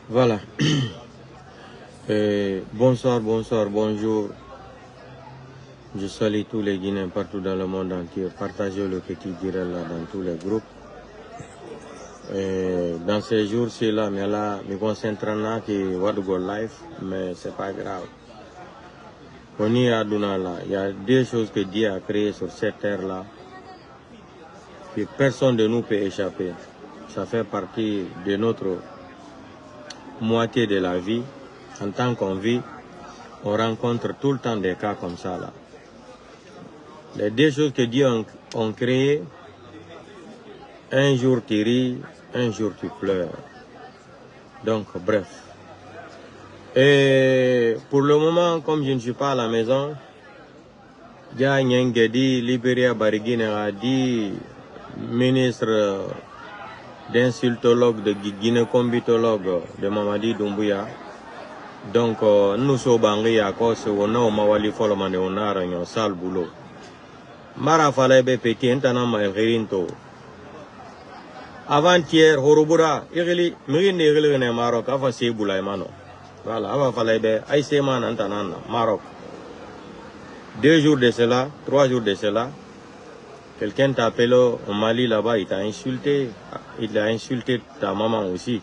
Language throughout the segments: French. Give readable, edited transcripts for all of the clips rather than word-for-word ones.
Voilà. Bonsoir, bonsoir, bonjour. Je salue tous les Guinéens partout dans le monde entier. Partagez le petit direct là dans tous les groupes. Dans ces jours-ci là, mais là, je me concentre là qui va go live, mais c'est pas grave. On y a Duna là. Il y a deux choses que Dieu a créées sur cette terre là, que personne de nous peut échapper. Ça fait partie de notre moitié de la vie. En tant qu'on vit, on rencontre tout le temps des cas comme ça là. Les deux choses que Dieu a créées, un jour tu ris, un jour tu pleures. Donc bref. Et pour le moment, comme je ne suis pas à la maison, Dia Nyengedi, Libéria Bariguine a dit, ministre d'insultologue, de gynécombitologue de Mamadi Doumbouya. Donc nous sommes à cause on a mawali folomane on a un sale boulot. Mara falebe petit entana ma rinto. Avant-hier, Horobura, Irili, Mérine Irili Maroc, Ava Seboula Emano. Voilà, Ava falebe, Aïseman Antanana, Maroc. 2 jours de cela, 3 jours de cela, quelqu'un t'a appelé au Mali là-bas, il t'a insulté ta maman aussi.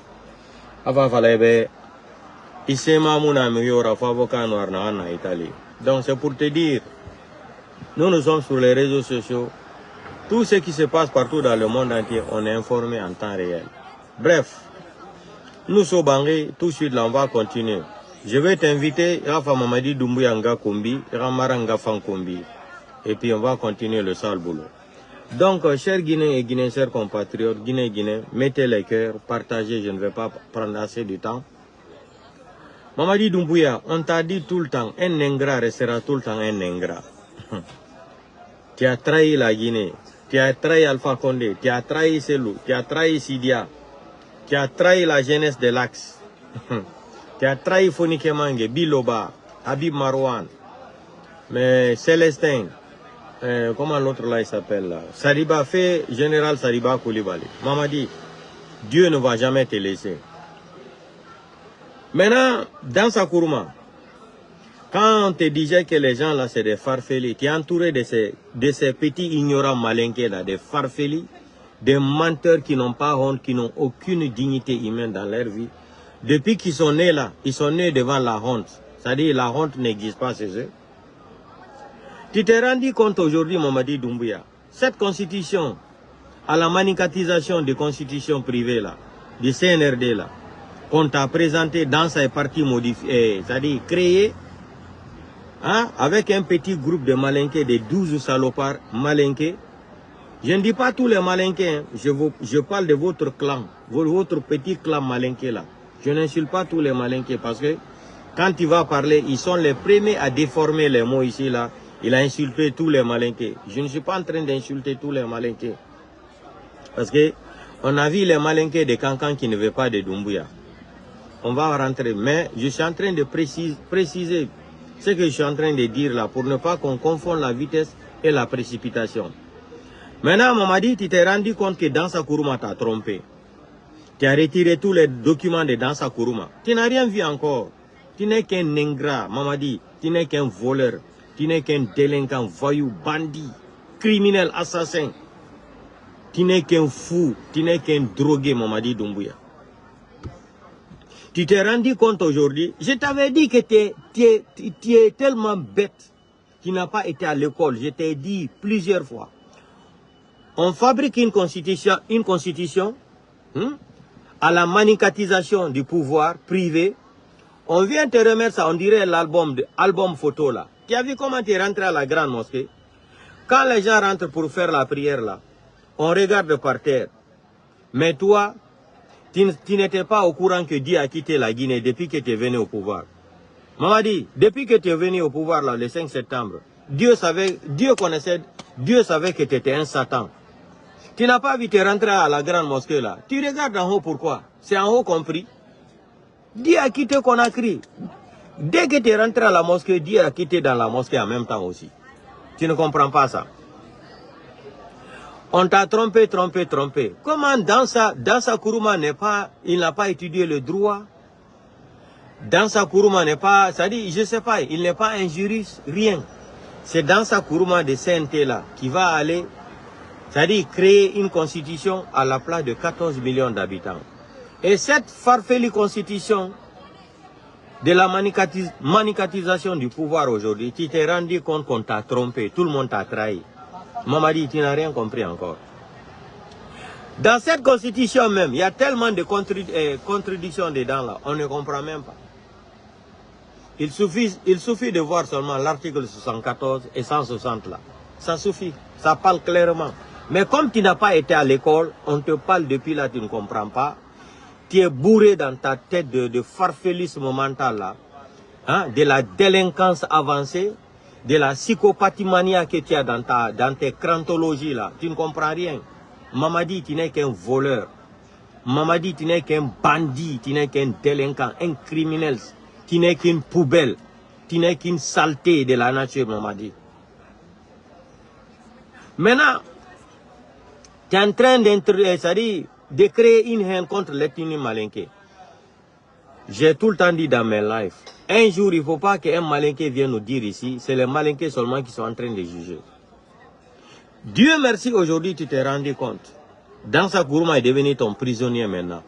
Ava falebe, Isema Mouna Miyora Favoka Noir en Italie. Donc c'est pour te dire, nous sommes sur les réseaux sociaux. Tout ce qui se passe partout dans le monde entier, on est informé en temps réel. Bref, nous sommes bangés, tout de suite là, on va continuer. Je vais t'inviter, Rafa Mamadi Doumbouya Nga Kombi, Ramaranga Fankombi. Et puis on va continuer le sale boulot. Donc, chers Guinéens et Guinéens, chers compatriotes, Guinéens, mettez les cœurs, partagez, je ne vais pas prendre assez de temps. Mamadi Doumbouya, on t'a dit tout le temps, un ingrat restera tout le temps un ingrat. Tu as trahi la Guinée. Tu as trahi Alpha Condé, tu as trahi Selou, tu as trahi Sidia, tu as trahi la jeunesse de l'Axe, tu as trahi Fonike Mange, Biloba, Habib Marouane, mais Célestin, comment l'autre là il s'appelle là, Sariba fait général Sariba Koulibaly. Mamadi, Dieu ne va jamais te laisser. Maintenant, dans sa Kourouma, quand on te disait que les gens là c'est des farfelis, tu es entouré de ces petits ignorants malinqués là, des farfelis, des menteurs qui n'ont pas honte, qui n'ont aucune dignité humaine dans leur vie. Depuis qu'ils sont nés là, ils sont nés devant la honte. C'est-à-dire la honte n'existe pas chez eux. Tu t'es rendu compte aujourd'hui, Mamadi Doumbouya, cette constitution, à la manicatisation des constitutions privées là, du CNRD là, qu'on t'a présenté dans sa partie modifiée, c'est-à-dire créée, hein, avec un petit groupe de malinqués, de 12 salopards malinqués. Je ne dis pas tous les malinqués, hein. Je parle de votre clan, votre petit clan malinqué là. Je n'insulte pas tous les malinqués parce que quand il va parler, ils sont les premiers à déformer les mots ici là. Il a insulté tous les malinqués. Je ne suis pas en train d'insulter tous les malinqués. Parce que on a vu les malinqués de Cancan qui ne veulent pas de Doumbouya. On va rentrer, mais je suis en train de préciser ce que je suis en train de dire là, pour ne pas qu'on confonde la vitesse et la précipitation. Maintenant, Mamadi, tu t'es rendu compte que Dansa Kourouma t'a trompé. Tu as retiré tous les documents de Dansa Kourouma. Tu n'as rien vu encore. Tu n'es qu'un ingrat, Mamadi. Tu n'es qu'un voleur. Tu n'es qu'un délinquant, voyou, bandit, criminel, assassin. Tu n'es qu'un fou. Tu n'es qu'un drogué, Mamadi Doumbouya. Tu t'es rendu compte aujourd'hui, je t'avais dit que tu es tellement bête, tu n'as pas été à l'école, je t'ai dit plusieurs fois. On fabrique une constitution à la manicatisation du pouvoir privé. On vient te remettre ça, on dirait l'album photo là. Tu as vu comment tu es rentré à la grande mosquée? Quand les gens rentrent pour faire la prière là, on regarde par terre. Mais toi, tu n'étais pas au courant que Dieu a quitté la Guinée depuis que tu es venu au pouvoir. Mamadi, depuis que tu es venu au pouvoir là, le 5 septembre, Dieu savait que tu étais un Satan. Tu n'as pas vu te rentrer à la grande mosquée là. Tu regardes en haut pourquoi? C'est en haut compris. Dieu a quitté Conakry. Dès que tu es rentré à la mosquée, Dieu a quitté dans la mosquée en même temps aussi. Tu ne comprends pas ça. On t'a trompé. Comment Dansa Kourouma il n'a pas étudié le droit? Dansa Kourouma n'est pas, ça dit, je sais pas, il n'est pas un juriste, rien. C'est Dansa Kourouma de CNT là qui va aller, c'est-à-dire créer une constitution à la place de 14 millions d'habitants. Et cette farfelue constitution de la manicatisation du pouvoir aujourd'hui, tu t'es rendu compte qu'on t'a trompé, tout le monde t'a trahi. Mamadi, tu n'as rien compris encore. Dans cette constitution même, il y a tellement de contradictions dedans là, on ne comprend même pas. Il suffit de voir seulement l'article 74 et 160 là. Ça suffit, ça parle clairement. Mais comme tu n'as pas été à l'école, on te parle depuis là, tu ne comprends pas. Tu es bourré dans ta tête de farfelisme mental là, hein, de la délinquance avancée, de la psychopathie mania que tu as dans tes crantologies là. Tu ne comprends rien. Mamadi, tu n'es qu'un voleur. Mamadi, tu n'es qu'un bandit, tu n'es qu'un délinquant, un criminel. Tu n'es qu'une poubelle. Tu n'es qu'une saleté de la nature, Mamadi. Maintenant, tu es en train de créer une haine contre l'ethnie malinké. J'ai tout le temps dit dans mes lives, un jour, il ne faut pas qu'un malinké vienne nous dire ici, c'est les malinqués seulement qui sont en train de juger. Dieu merci, aujourd'hui, tu t'es rendu compte. Dansa Kourouma est devenu ton prisonnier maintenant.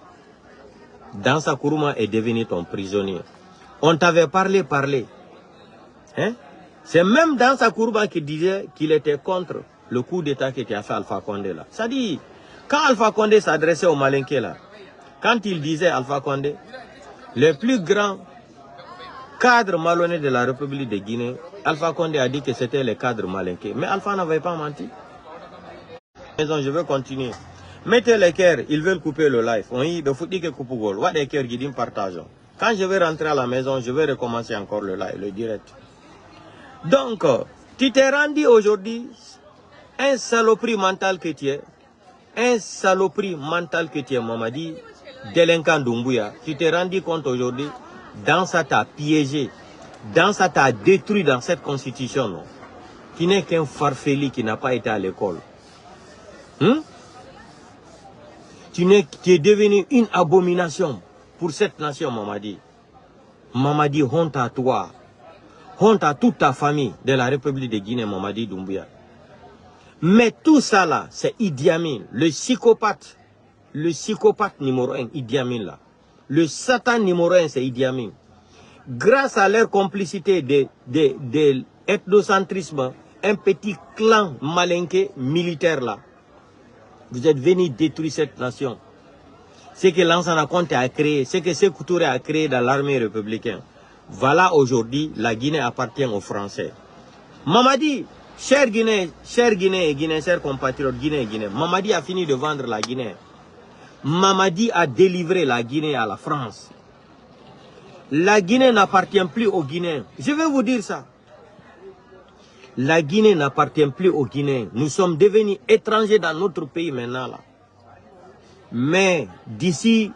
Dansa Kourouma est devenu ton prisonnier. On t'avait parlé. Hein? C'est même Dansa Kourouma qui disait qu'il était contre le coup d'état que tu as fait Alpha Condé là. Ça dit, quand Alpha Condé s'adressait aux Malinké là, quand il disait Alpha Condé, le plus grand cadre malhonnête de la République de Guinée, Alpha Condé a dit que c'était le cadre Malinké. Mais Alpha n'avait pas menti. Je veux continuer. Mettez les cœurs, ils veulent couper le live. On y de foutre que coupe gol. What des cœurs qui disent partageons. Quand je vais rentrer à la maison, je vais recommencer encore le live, le direct. Donc, tu t'es rendu aujourd'hui un saloperie mental que tu es. Un saloperie mental que tu es, Mamadi, délinquant Doumbouya. Tu t'es rendu compte aujourd'hui, dans ça t'a piégé, dans ça t'a détruit dans cette constitution, non? Qui n'est qu'un farfeli qui n'a pas été à l'école. Tu es devenu une abomination pour cette nation, Mamadi. Mamadi, honte à toi. Honte à toute ta famille de la République de Guinée, Mamadi Doumbouya. Mais tout ça là, c'est Idi Amin, le psychopathe numéro 1, Idi Amin là. Le Satan numéro 1, c'est Idi Amin. Grâce à leur complicité de ethnocentrisme, un petit clan malinké militaire là, vous êtes venus détruire cette nation. Ce que Lansana Conté a créé, ce que Sékou Touré a créé dans l'armée républicaine. Voilà aujourd'hui, la Guinée appartient aux Français. Mamadi, chers Guinéens et Guinéens, chers compatriotes Guinéens et Guinéens, Mamadi a fini de vendre la Guinée. Mamadi a délivré la Guinée à la France. La Guinée n'appartient plus aux Guinéens. Je vais vous dire ça. La Guinée n'appartient plus aux Guinéens. Nous sommes devenus étrangers dans notre pays maintenant là. Mais d'ici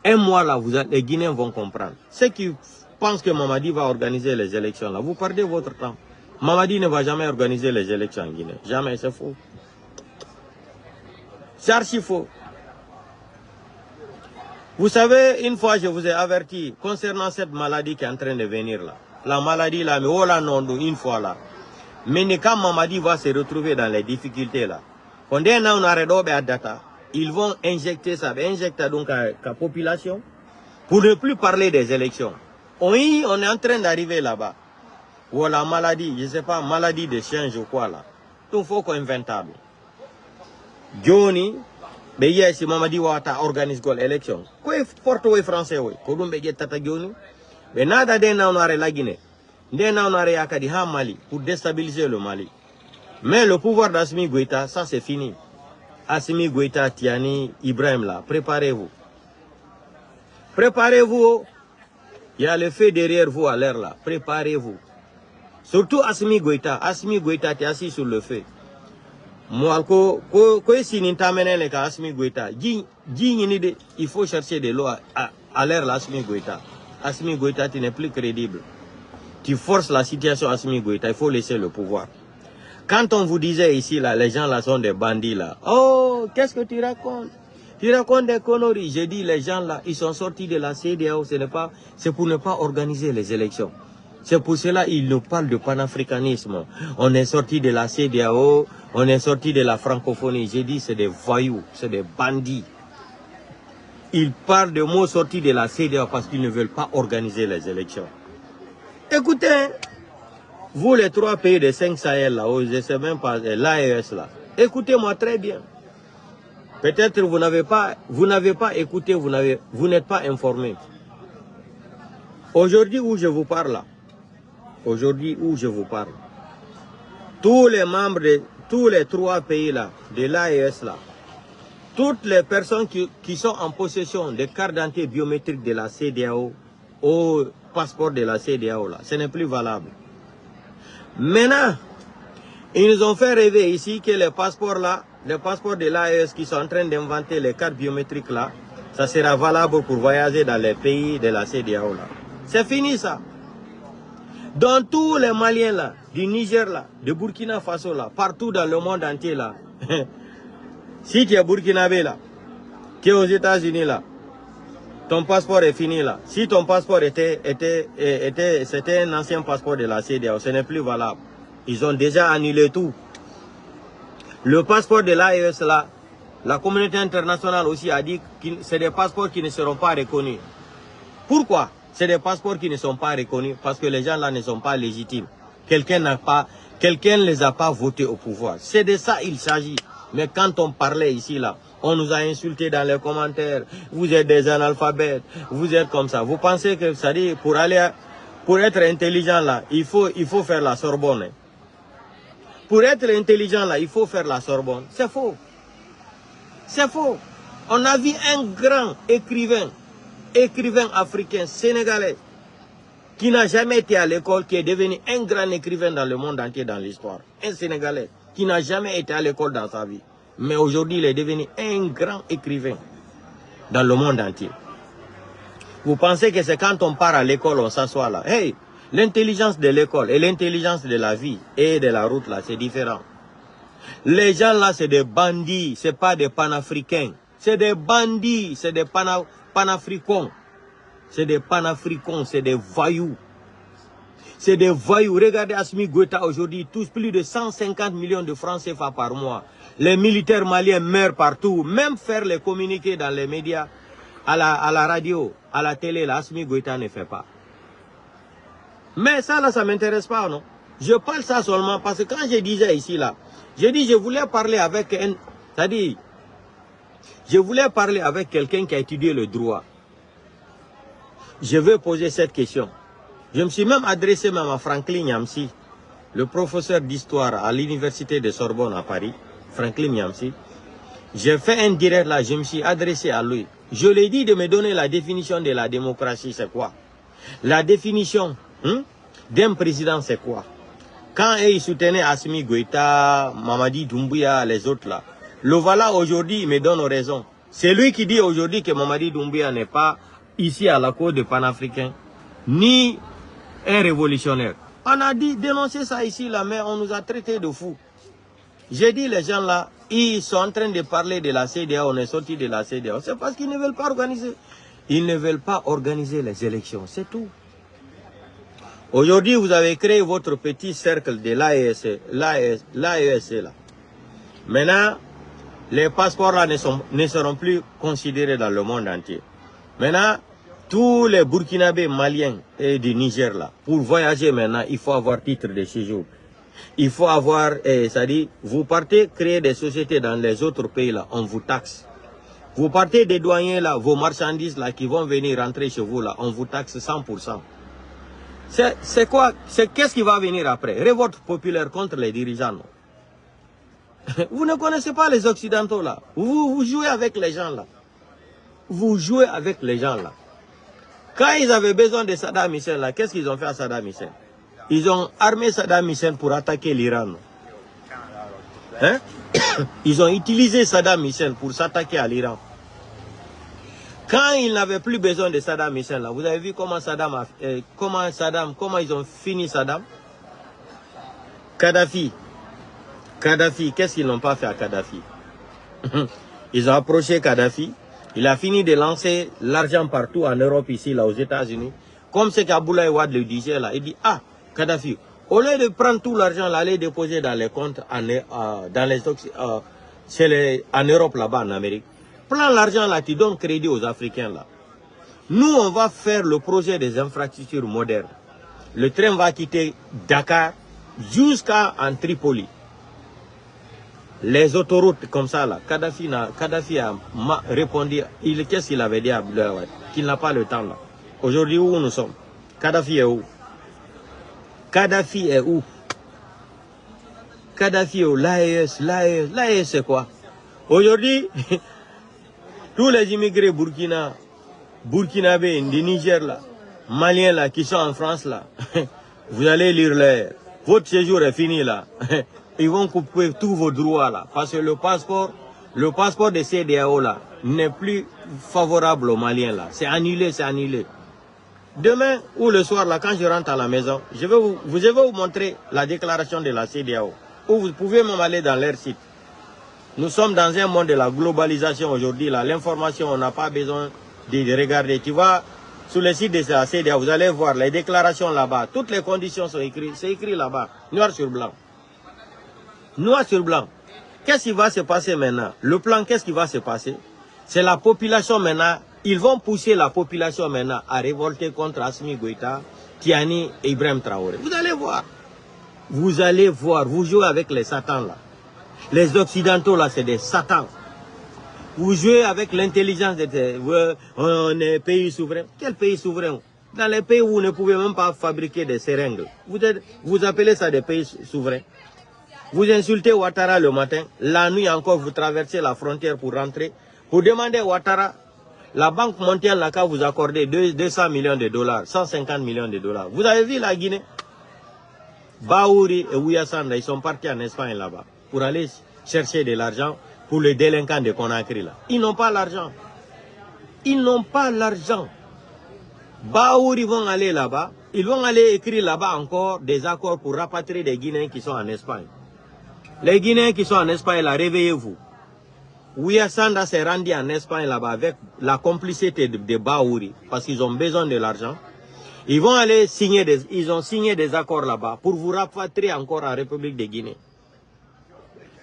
un mois là, les Guinéens vont comprendre. Ceux qui pensent que Mamadi va organiser les élections là, vous perdez votre temps. Mamadi ne va jamais organiser les élections en Guinée. Jamais, c'est faux. C'est archi faux. Vous savez, une fois je vous ai averti concernant cette maladie qui est en train de venir là. La maladie là, mais oh là non, une fois là. Mais quand Mamadi va se retrouver dans les difficultés là, quand on arrête à data, ils vont injecter ça, injecter donc à la population pour ne plus parler des élections. On est en train d'arriver là-bas. Ou la maladie, je ne sais pas, maladie de change ou quoi là. Donc il faut qu'on invente. Johnny, mais hier si Mamadi Ouattara organise l'élection. Quoi est porte aux Français oui? Kodum be tata Johnny. Mais nada de na on arrête la Guinée. On arrête Akadi ha Mali pour déstabiliser le Mali. Mais le pouvoir d'Assimi Goïta, ça c'est fini. Assimi Goïta, Tiani, Ibrahim là, préparez-vous. Préparez-vous. Il y a le feu derrière vous à l'air là. Préparez-vous. Surtout Assimi Goïta. Assimi Goïta, tu es assis sur le feu. Moi, si nous t'amenons les cas Assimi Goïta, il faut chercher de l'eau à l'air là, Assimi Goïta. Assimi Goïta, tu n'es plus crédible. Tu forces la situation Assimi Goïta, il faut laisser le pouvoir. Quand on vous disait ici, là, les gens là sont des bandits là. Oh, qu'est-ce que tu racontes? Tu racontes des conneries. J'ai dit, les gens là, ils sont sortis de la CEDEAO, c'est pour ne pas organiser les élections. C'est pour cela qu'ils nous parlent de panafricanisme. On est sorti de la CEDEAO, on est sorti de la francophonie. J'ai dit, c'est des voyous, c'est des bandits. Ils parlent de mots sortis de la CEDEAO parce qu'ils ne veulent pas organiser les élections. Écoutez, vous les 3 pays des 5 Sahel là, je ne sais même pas, l'AES là, écoutez-moi très bien. Peut-être vous n'avez pas écouté, vous n'êtes pas informé. Aujourd'hui où je vous parle là, tous les membres de tous les 3 pays là, de l'AES là, toutes les personnes qui sont en possession des cartes d'identité biométriques de la CEDEAO au passeport de la CEDEAO là, ce n'est plus valable. Maintenant, ils nous ont fait rêver ici que les passeports là, les passeports de l'AES qui sont en train d'inventer les cartes biométriques là, ça sera valable pour voyager dans les pays de la CEDEAO là. C'est fini ça. Dans tous les Maliens là, du Niger là, de Burkina Faso là, partout dans le monde entier là, si tu es burkinabé là, tu es aux États-Unis là, ton passeport est fini là. Si ton passeport c'était un ancien passeport de la CEDEAO, ce n'est plus valable. Ils ont déjà annulé tout. Le passeport de l'AES là, la communauté internationale aussi a dit que c'est des passeports qui ne seront pas reconnus. Pourquoi? C'est des passeports qui ne sont pas reconnus parce que les gens là ne sont pas légitimes. Quelqu'un ne les a pas votés au pouvoir. C'est de ça il s'agit. Mais quand on parlait ici là, on nous a insultés dans les commentaires. Vous êtes des analphabètes, vous êtes comme ça. Vous pensez que ça dit pour être intelligent là, il faut faire la Sorbonne. Hein. Pour être intelligent là, il faut faire la Sorbonne. C'est faux. C'est faux. On a vu un grand écrivain africain sénégalais qui n'a jamais été à l'école, qui est devenu un grand écrivain dans le monde entier dans l'histoire. Un Sénégalais qui n'a jamais été à l'école dans sa vie. Mais aujourd'hui, il est devenu un grand écrivain dans le monde entier. Vous pensez que c'est quand on part à l'école, on s'assoit là. Hey, l'intelligence de l'école et l'intelligence de la vie et de la route là, c'est différent. Les gens là, c'est des bandits, c'est pas des panafricains. C'est des bandits, c'est des panafricains. C'est des panafricains, c'est des voyous. C'est des voyous. Regardez Assimi Goïta aujourd'hui, ils touchent plus de 150 millions de francs CFA par mois. Les militaires maliens meurent partout. Même faire les communiqués dans les médias, à la radio, à la télé, là, Assimi Goïta ne fait pas. Mais ça là, ça ne m'intéresse pas, non? Je parle ça seulement parce que quand je disais ici là, j'ai dit je voulais parler avec je voulais parler avec quelqu'un qui a étudié le droit. Je vais poser cette question. Je me suis même adressé à Franklin Nyamsi, le professeur d'histoire à l'université de Sorbonne à Paris, Franklin Nyamsi. J'ai fait un direct là, je me suis adressé à lui. Je lui ai dit de me donner la définition de la démocratie, c'est quoi? La définition d'un président, c'est quoi? Quand ils soutenaient Assimi Goïta, Mamadi Doumbouya, les autres là, le voilà aujourd'hui, il me donne raison. C'est lui qui dit aujourd'hui que Mamadi Doumbouya n'est pas ici à la cour des panafricains, ni un révolutionnaire. On a dit dénoncer ça ici là, mais on nous a traités de fous. J'ai dit les gens là, ils sont en train de parler de la CEDEAO, on est sorti de la CEDEAO. C'est parce qu'ils ne veulent pas organiser. Ils ne veulent pas organiser les élections, c'est tout. Aujourd'hui, vous avez créé votre petit cercle de l'AES là. Maintenant, les passeports là ne seront plus considérés dans le monde entier. Maintenant, tous les Burkinabés, Maliens et du Niger là, pour voyager maintenant, il faut avoir titre de séjour. Il faut avoir, c'est-à-dire, vous partez créer des sociétés dans les autres pays là, on vous taxe. Vous partez des douaniers là, vos marchandises là qui vont venir rentrer chez vous là, on vous taxe 100%. C'est quoi? Qu'est-ce qui va venir après? Révolte populaire contre les dirigeants. Non? Vous ne connaissez pas les Occidentaux là. Vous jouez avec les gens là. Vous jouez avec les gens là. Quand ils avaient besoin de Saddam Hussein là, qu'est-ce qu'ils ont fait à Saddam Hussein? Ils ont armé Saddam Hussein pour attaquer l'Iran. Hein? Ils ont utilisé Saddam Hussein pour s'attaquer à l'Iran. Quand ils n'avaient plus besoin de Saddam Hussein là, vous avez vu comment comment ils ont fini Saddam? Kadhafi, qu'est-ce qu'ils n'ont pas fait à Kadhafi? Ils ont approché Kadhafi. Il a fini de lancer l'argent partout en Europe, ici, là, aux États-Unis. Comme ce qu'Abdoulaye Wade le disait là. Il dit, ah, Kadhafi, au lieu de prendre tout l'argent, aller déposer dans les comptes en Europe, là-bas, en Amérique, prends l'argent là, tu donnes crédit aux Africains là. Nous, on va faire le projet des infrastructures modernes. Le train va quitter Dakar jusqu'à Tripoli. Les autoroutes comme ça là, Kadhafi a répondu, qu'est-ce qu'il avait dit à Abdoulaye Wade? Qu'il n'a pas le temps là. Aujourd'hui, où nous sommes? Kadhafi est où? Kadhafi est où? Kadhafi est où? L'AES c'est quoi? Aujourd'hui, tous les immigrés burkinabés du Niger là, Maliens là, qui sont en France là, vous allez lire votre séjour est fini là. Ils vont couper tous vos droits là, parce que le passeport de CEDEAO là n'est plus favorable aux Maliens là. C'est annulé, c'est annulé. Demain ou le soir là, quand je rentre à la maison, je vais vous montrer la déclaration de la CEDEAO. Ou vous pouvez même aller dans leur site. Nous sommes dans un monde de la globalisation aujourd'hui là. L'information, on n'a pas besoin de regarder. Tu vois, sur le site de la CEDEAO, vous allez voir les déclarations là-bas. Toutes les conditions sont écrites. C'est écrit là-bas, noir sur blanc. Noir sur blanc. Qu'est-ce qui va se passer maintenant? Le plan, qu'est-ce qui va se passer? C'est la population maintenant. Ils vont pousser la population maintenant à révolter contre Assimi Goïta, Tiani et Ibrahim Traoré. Vous allez voir. Vous allez voir. Vous jouez avec les satans là. Les occidentaux là, c'est des satans. Vous jouez avec l'intelligence on est pays souverain. Quel pays souverain? Dans les pays où vous ne pouvez même pas fabriquer des seringues. Vous appelez ça des pays souverains. Vous insultez Ouattara le matin, la nuit encore vous traversez la frontière pour rentrer. Pour demander à Ouattara, la Banque mondiale n'a qu'à vous accorder 200 millions de dollars, 150 millions de dollars. Vous avez vu la Guinée? Baouri et Ouyasanda, ils sont partis en Espagne là-bas pour aller chercher de l'argent pour les délinquants de Conakry là. Ils n'ont pas l'argent. Ils n'ont pas l'argent. Baouri vont aller là-bas. Ils vont aller écrire là-bas encore des accords pour rapatrier des Guinéens qui sont en Espagne. Les Guinéens qui sont en Espagne là, réveillez-vous. Ouyasanda s'est rendu en Espagne là-bas avec la complicité de Baouri parce qu'ils ont besoin de l'argent. Ils vont aller signer ils ont signé des accords là-bas pour vous rapatrier encore en République de Guinée.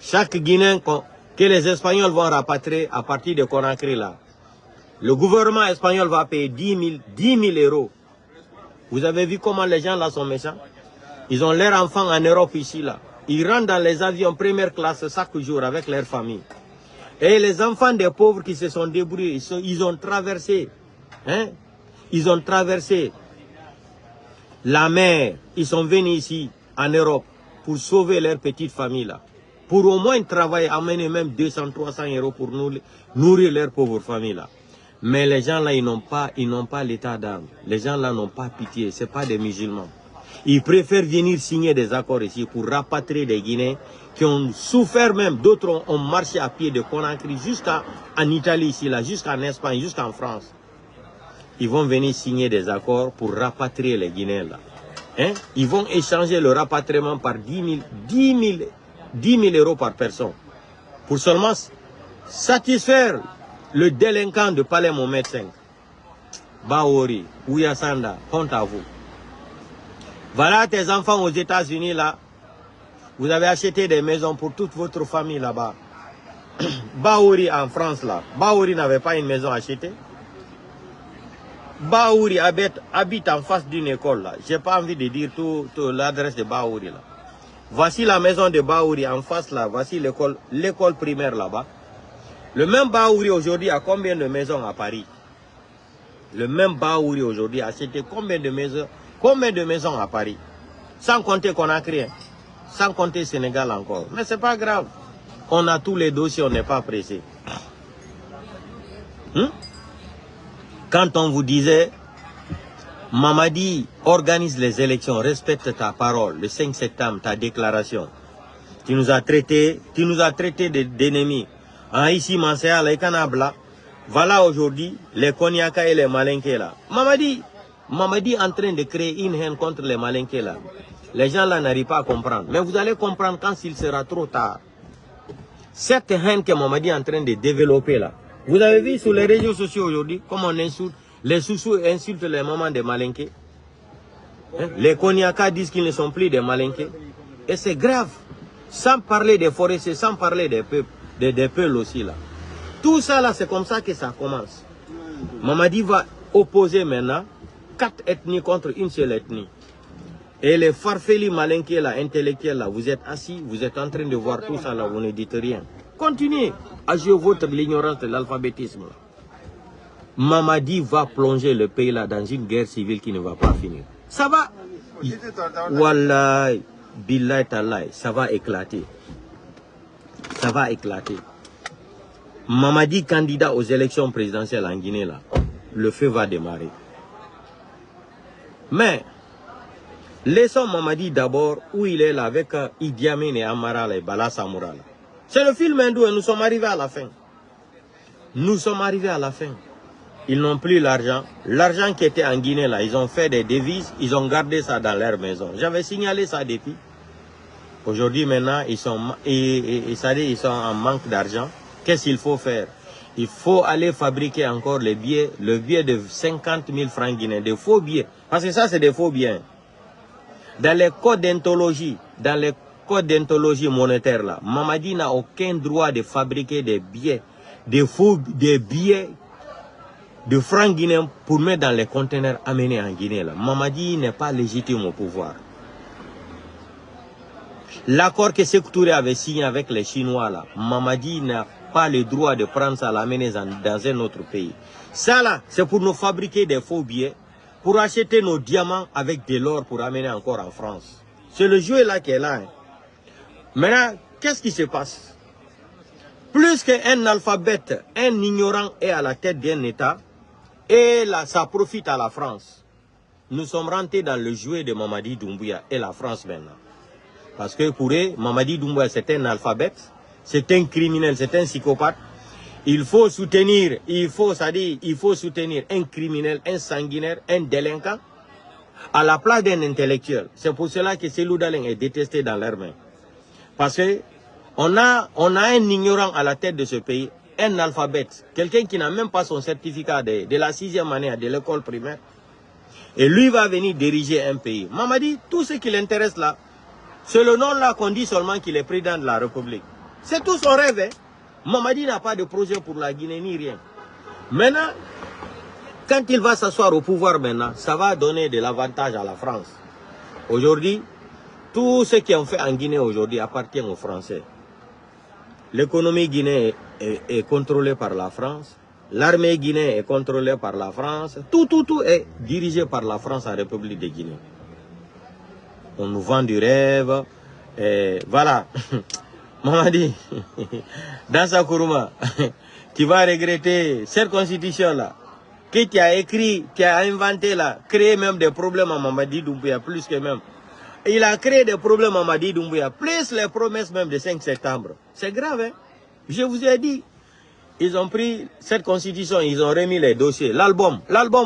Chaque Guinéen que les Espagnols vont rapatrier à partir de Conakry là, le gouvernement espagnol va payer 10 000 euros. Vous avez vu comment les gens là sont méchants? Ils ont leurs enfants en Europe ici là. Ils rentrent dans les avions première classe chaque jour avec leur famille. Et les enfants des pauvres qui se sont débrouillés, ils ont traversé, ils ont traversé la mer. Ils sont venus ici en Europe pour sauver leur petite famille là. Pour au moins travailler, amener même 200, 300 euros pour nourrir leur pauvre famille là. Mais les gens là, ils n'ont pas l'état d'âme. Les gens là n'ont pas pitié. Ce n'est pas des musulmans. Ils préfèrent venir signer des accords ici pour rapatrier des Guinéens qui ont souffert même. D'autres ont marché à pied de Conakry jusqu'en Italie ici, là, jusqu'en Espagne, jusqu'en France. Ils vont venir signer des accords pour rapatrier les Guinéens là. Ils vont échanger le rapatriement par 10 000 euros par personne. Pour seulement satisfaire le délinquant de Palais Mohamed V. Baouri, Ouyasanda, honte à vous. Voilà tes enfants aux États-Unis là. Vous avez acheté des maisons pour toute votre famille là-bas. Baouri en France là. Baouri n'avait pas une maison achetée. Baouri habite en face d'une école là. Je n'ai pas envie de dire tout l'adresse de Baouri là. Voici la maison de Baouri en face là. Voici l'école primaire là-bas. Le même Baouri aujourd'hui a combien de maisons à Paris? Le même Baouri aujourd'hui a acheté combien de maisons à Paris? Sans compter Conakry, sans compter Sénégal encore. Mais c'est pas grave. On a tous les dossiers, on n'est pas pressé. Quand on vous disait, Mamadi organise les élections, respecte ta parole, le 5 septembre, ta déclaration. Tu nous as traités d'ennemis. Ici, Mansea, les Kanabla, voilà aujourd'hui les Konyaka et les Malinké là. Mamadi en train de créer une haine contre les Malinké là. Les gens là n'arrivent pas à comprendre. Mais vous allez comprendre quand il sera trop tard. Cette haine que Mamadi est en train de développer là. Vous avez vu sur les réseaux sociaux aujourd'hui comment on insulte, les sous-sous insultent les mamans des malinqués. Hein? Les Koniaka disent qu'ils ne sont plus des malinqués. Et c'est grave. Sans parler des forestiers, sans parler des peuples, des peuples aussi là. Tout ça là, c'est comme ça que ça commence. Mamadi va opposer maintenant 4 ethnies contre une seule ethnie. Et les farfelis malinqués là, intellectuels là, vous êtes assis, vous êtes en train de voir tout ça là, vous ne dites rien. Continuez à jouer votre l'ignorance de l'alphabétisme. Mamadi va plonger le pays là dans une guerre civile qui ne va pas finir. Ça va. Wallahi, billahi talahi, ça va éclater. Ça va éclater. Mamadi candidat aux élections présidentielles en Guinée là, le feu va démarrer. Mais laissons Mamadi d'abord où il est là avec Idi Amin et Amara et Bala Samoura. C'est le film hindou et nous sommes arrivés à la fin. Nous sommes arrivés à la fin. Ils n'ont plus l'argent. L'argent qui était en Guinée là, ils ont fait des devises, ils ont gardé ça dans leur maison. J'avais signalé ça depuis. Aujourd'hui maintenant, ils sont en manque d'argent. Qu'est-ce qu'il faut faire? Il faut aller fabriquer encore les billets, le billet de 50 000 francs guinéens, des faux billets. Parce que ça, c'est des faux billets. Dans les codes d'ontologie, monétaire là, Mamadi n'a aucun droit de fabriquer des billets, des billets de francs guinéens pour mettre dans les conteneurs amenés en Guinée là. Mamadi n'est pas légitime au pouvoir. L'accord que Sékou Touré avait signé avec les Chinois là, Mamadi n'a pas le droit de prendre ça, l'amener dans un autre pays. Ça là, c'est pour nous fabriquer des faux billets, pour acheter nos diamants avec de l'or pour amener encore en France. C'est le jeu là qui est là. Hein. Maintenant, qu'est-ce qui se passe? Plus qu'un alphabète, un ignorant est à la tête d'un État, et là, ça profite à la France. Nous sommes rentrés dans le jeu de Mamadi Doumbouya et la France maintenant. Parce que pour eux, Mamadi Doumbouya, c'est un alphabète, c'est un criminel, c'est un psychopathe. Il faut soutenir, il faut soutenir un criminel, un sanguinaire, un délinquant, à la place d'un intellectuel. C'est pour cela que Cellou Dalein est détesté dans leurs mains. Parce que on a un ignorant à la tête de ce pays, un alphabète, quelqu'un qui n'a même pas son certificat de la 6e année de l'école primaire. Et lui va venir diriger un pays. Mamadi, tout ce qui l'intéresse là, c'est le nom là qu'on dit seulement qu'il est président de la République. C'est tout son rêve. Hein? Mamadi n'a pas de projet pour la Guinée ni rien. Maintenant, quand il va s'asseoir au pouvoir maintenant, ça va donner de l'avantage à la France. Aujourd'hui, tout ce qui est fait en Guinée aujourd'hui appartient aux Français. L'économie guinéenne est contrôlée par la France. L'armée guinéenne est contrôlée par la France. Tout est dirigé par la France en République de Guinée. On nous vend du rêve. Et voilà. Mamadi, dans sa Kourouma, tu vas regretter cette constitution-là, que tu as écrit, tu as inventé là, créé même des problèmes à Mamadi Doumbouya, plus que même. Il a créé des problèmes à Mamadi Doumbouya, plus les promesses même de 5 septembre. C'est grave, hein? Je vous ai dit, ils ont pris cette constitution, ils ont remis les dossiers, l'album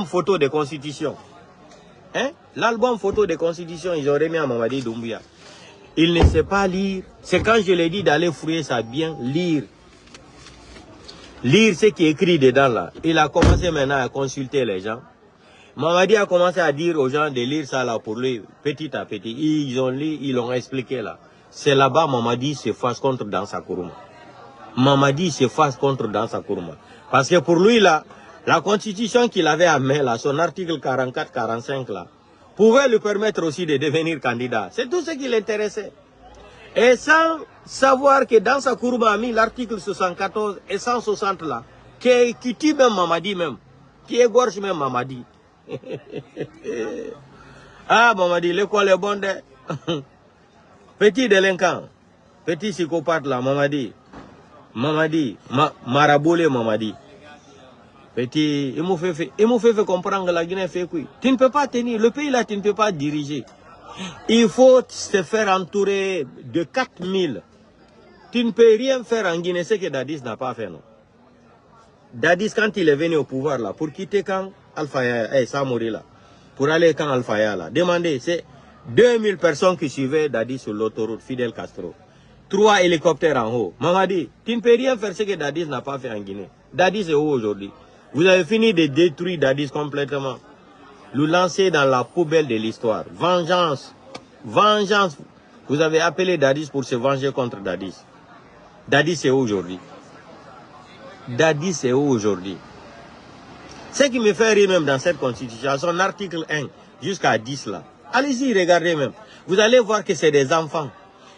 photo de constitution. Hein? L'album photo de constitution, ils ont remis à Mamadi Doumbouya. Il ne sait pas lire. C'est quand je l'ai dit d'aller fouiller ça bien, lire. Lire ce qui est écrit dedans là. Il a commencé maintenant à consulter les gens. Mamadi a commencé à dire aux gens de lire ça là pour lui, petit à petit. Ils ont lu, ils l'ont expliqué là. C'est là-bas Mamadi se fâche contre Dansa Kourouma. Mamadi se fâche contre Dansa Kourouma. Parce que pour lui là, la constitution qu'il avait à main là, son article 44-45 là, pouvait lui permettre aussi de devenir candidat. C'est tout ce qui l'intéressait. Et sans savoir que dans sa Kourouma a mis l'article 74 et 160 là, qui tue même Mamadi même, qui égorge même Mamadi. Ah Mamadi, l'école est bonne. Petit délinquant, petit psychopathe là, Mamadi. Maraboulé Mamadi. Petit, il m'a fait comprendre que la Guinée fait quoi. Tu ne peux pas tenir, le pays là, tu ne peux pas diriger. Il faut se faire entourer de 4000. Tu ne peux rien faire en Guinée, ce que Dadis n'a pas fait, non. Dadis, quand il est venu au pouvoir là, pour quitter quand Alpha Yaya, Samori là, pour aller quand Alpha Yaya là, demandez, c'est 2000 personnes qui suivaient Dadis sur l'autoroute Fidel Castro. 3 hélicoptères en haut. Mamadi, tu ne peux rien faire ce que Dadis n'a pas fait en Guinée. Dadis est où aujourd'hui? Vous avez fini de détruire Dadis complètement. Le lancer dans la poubelle de l'histoire. Vengeance. Vengeance. Vous avez appelé Dadis pour se venger contre Dadis. Dadis est où aujourd'hui? Dadis est où aujourd'hui? Ce qui me fait rire même dans cette constitution, son article 1 jusqu'à 10 là. Allez-y, regardez même. Vous allez voir que c'est des enfants.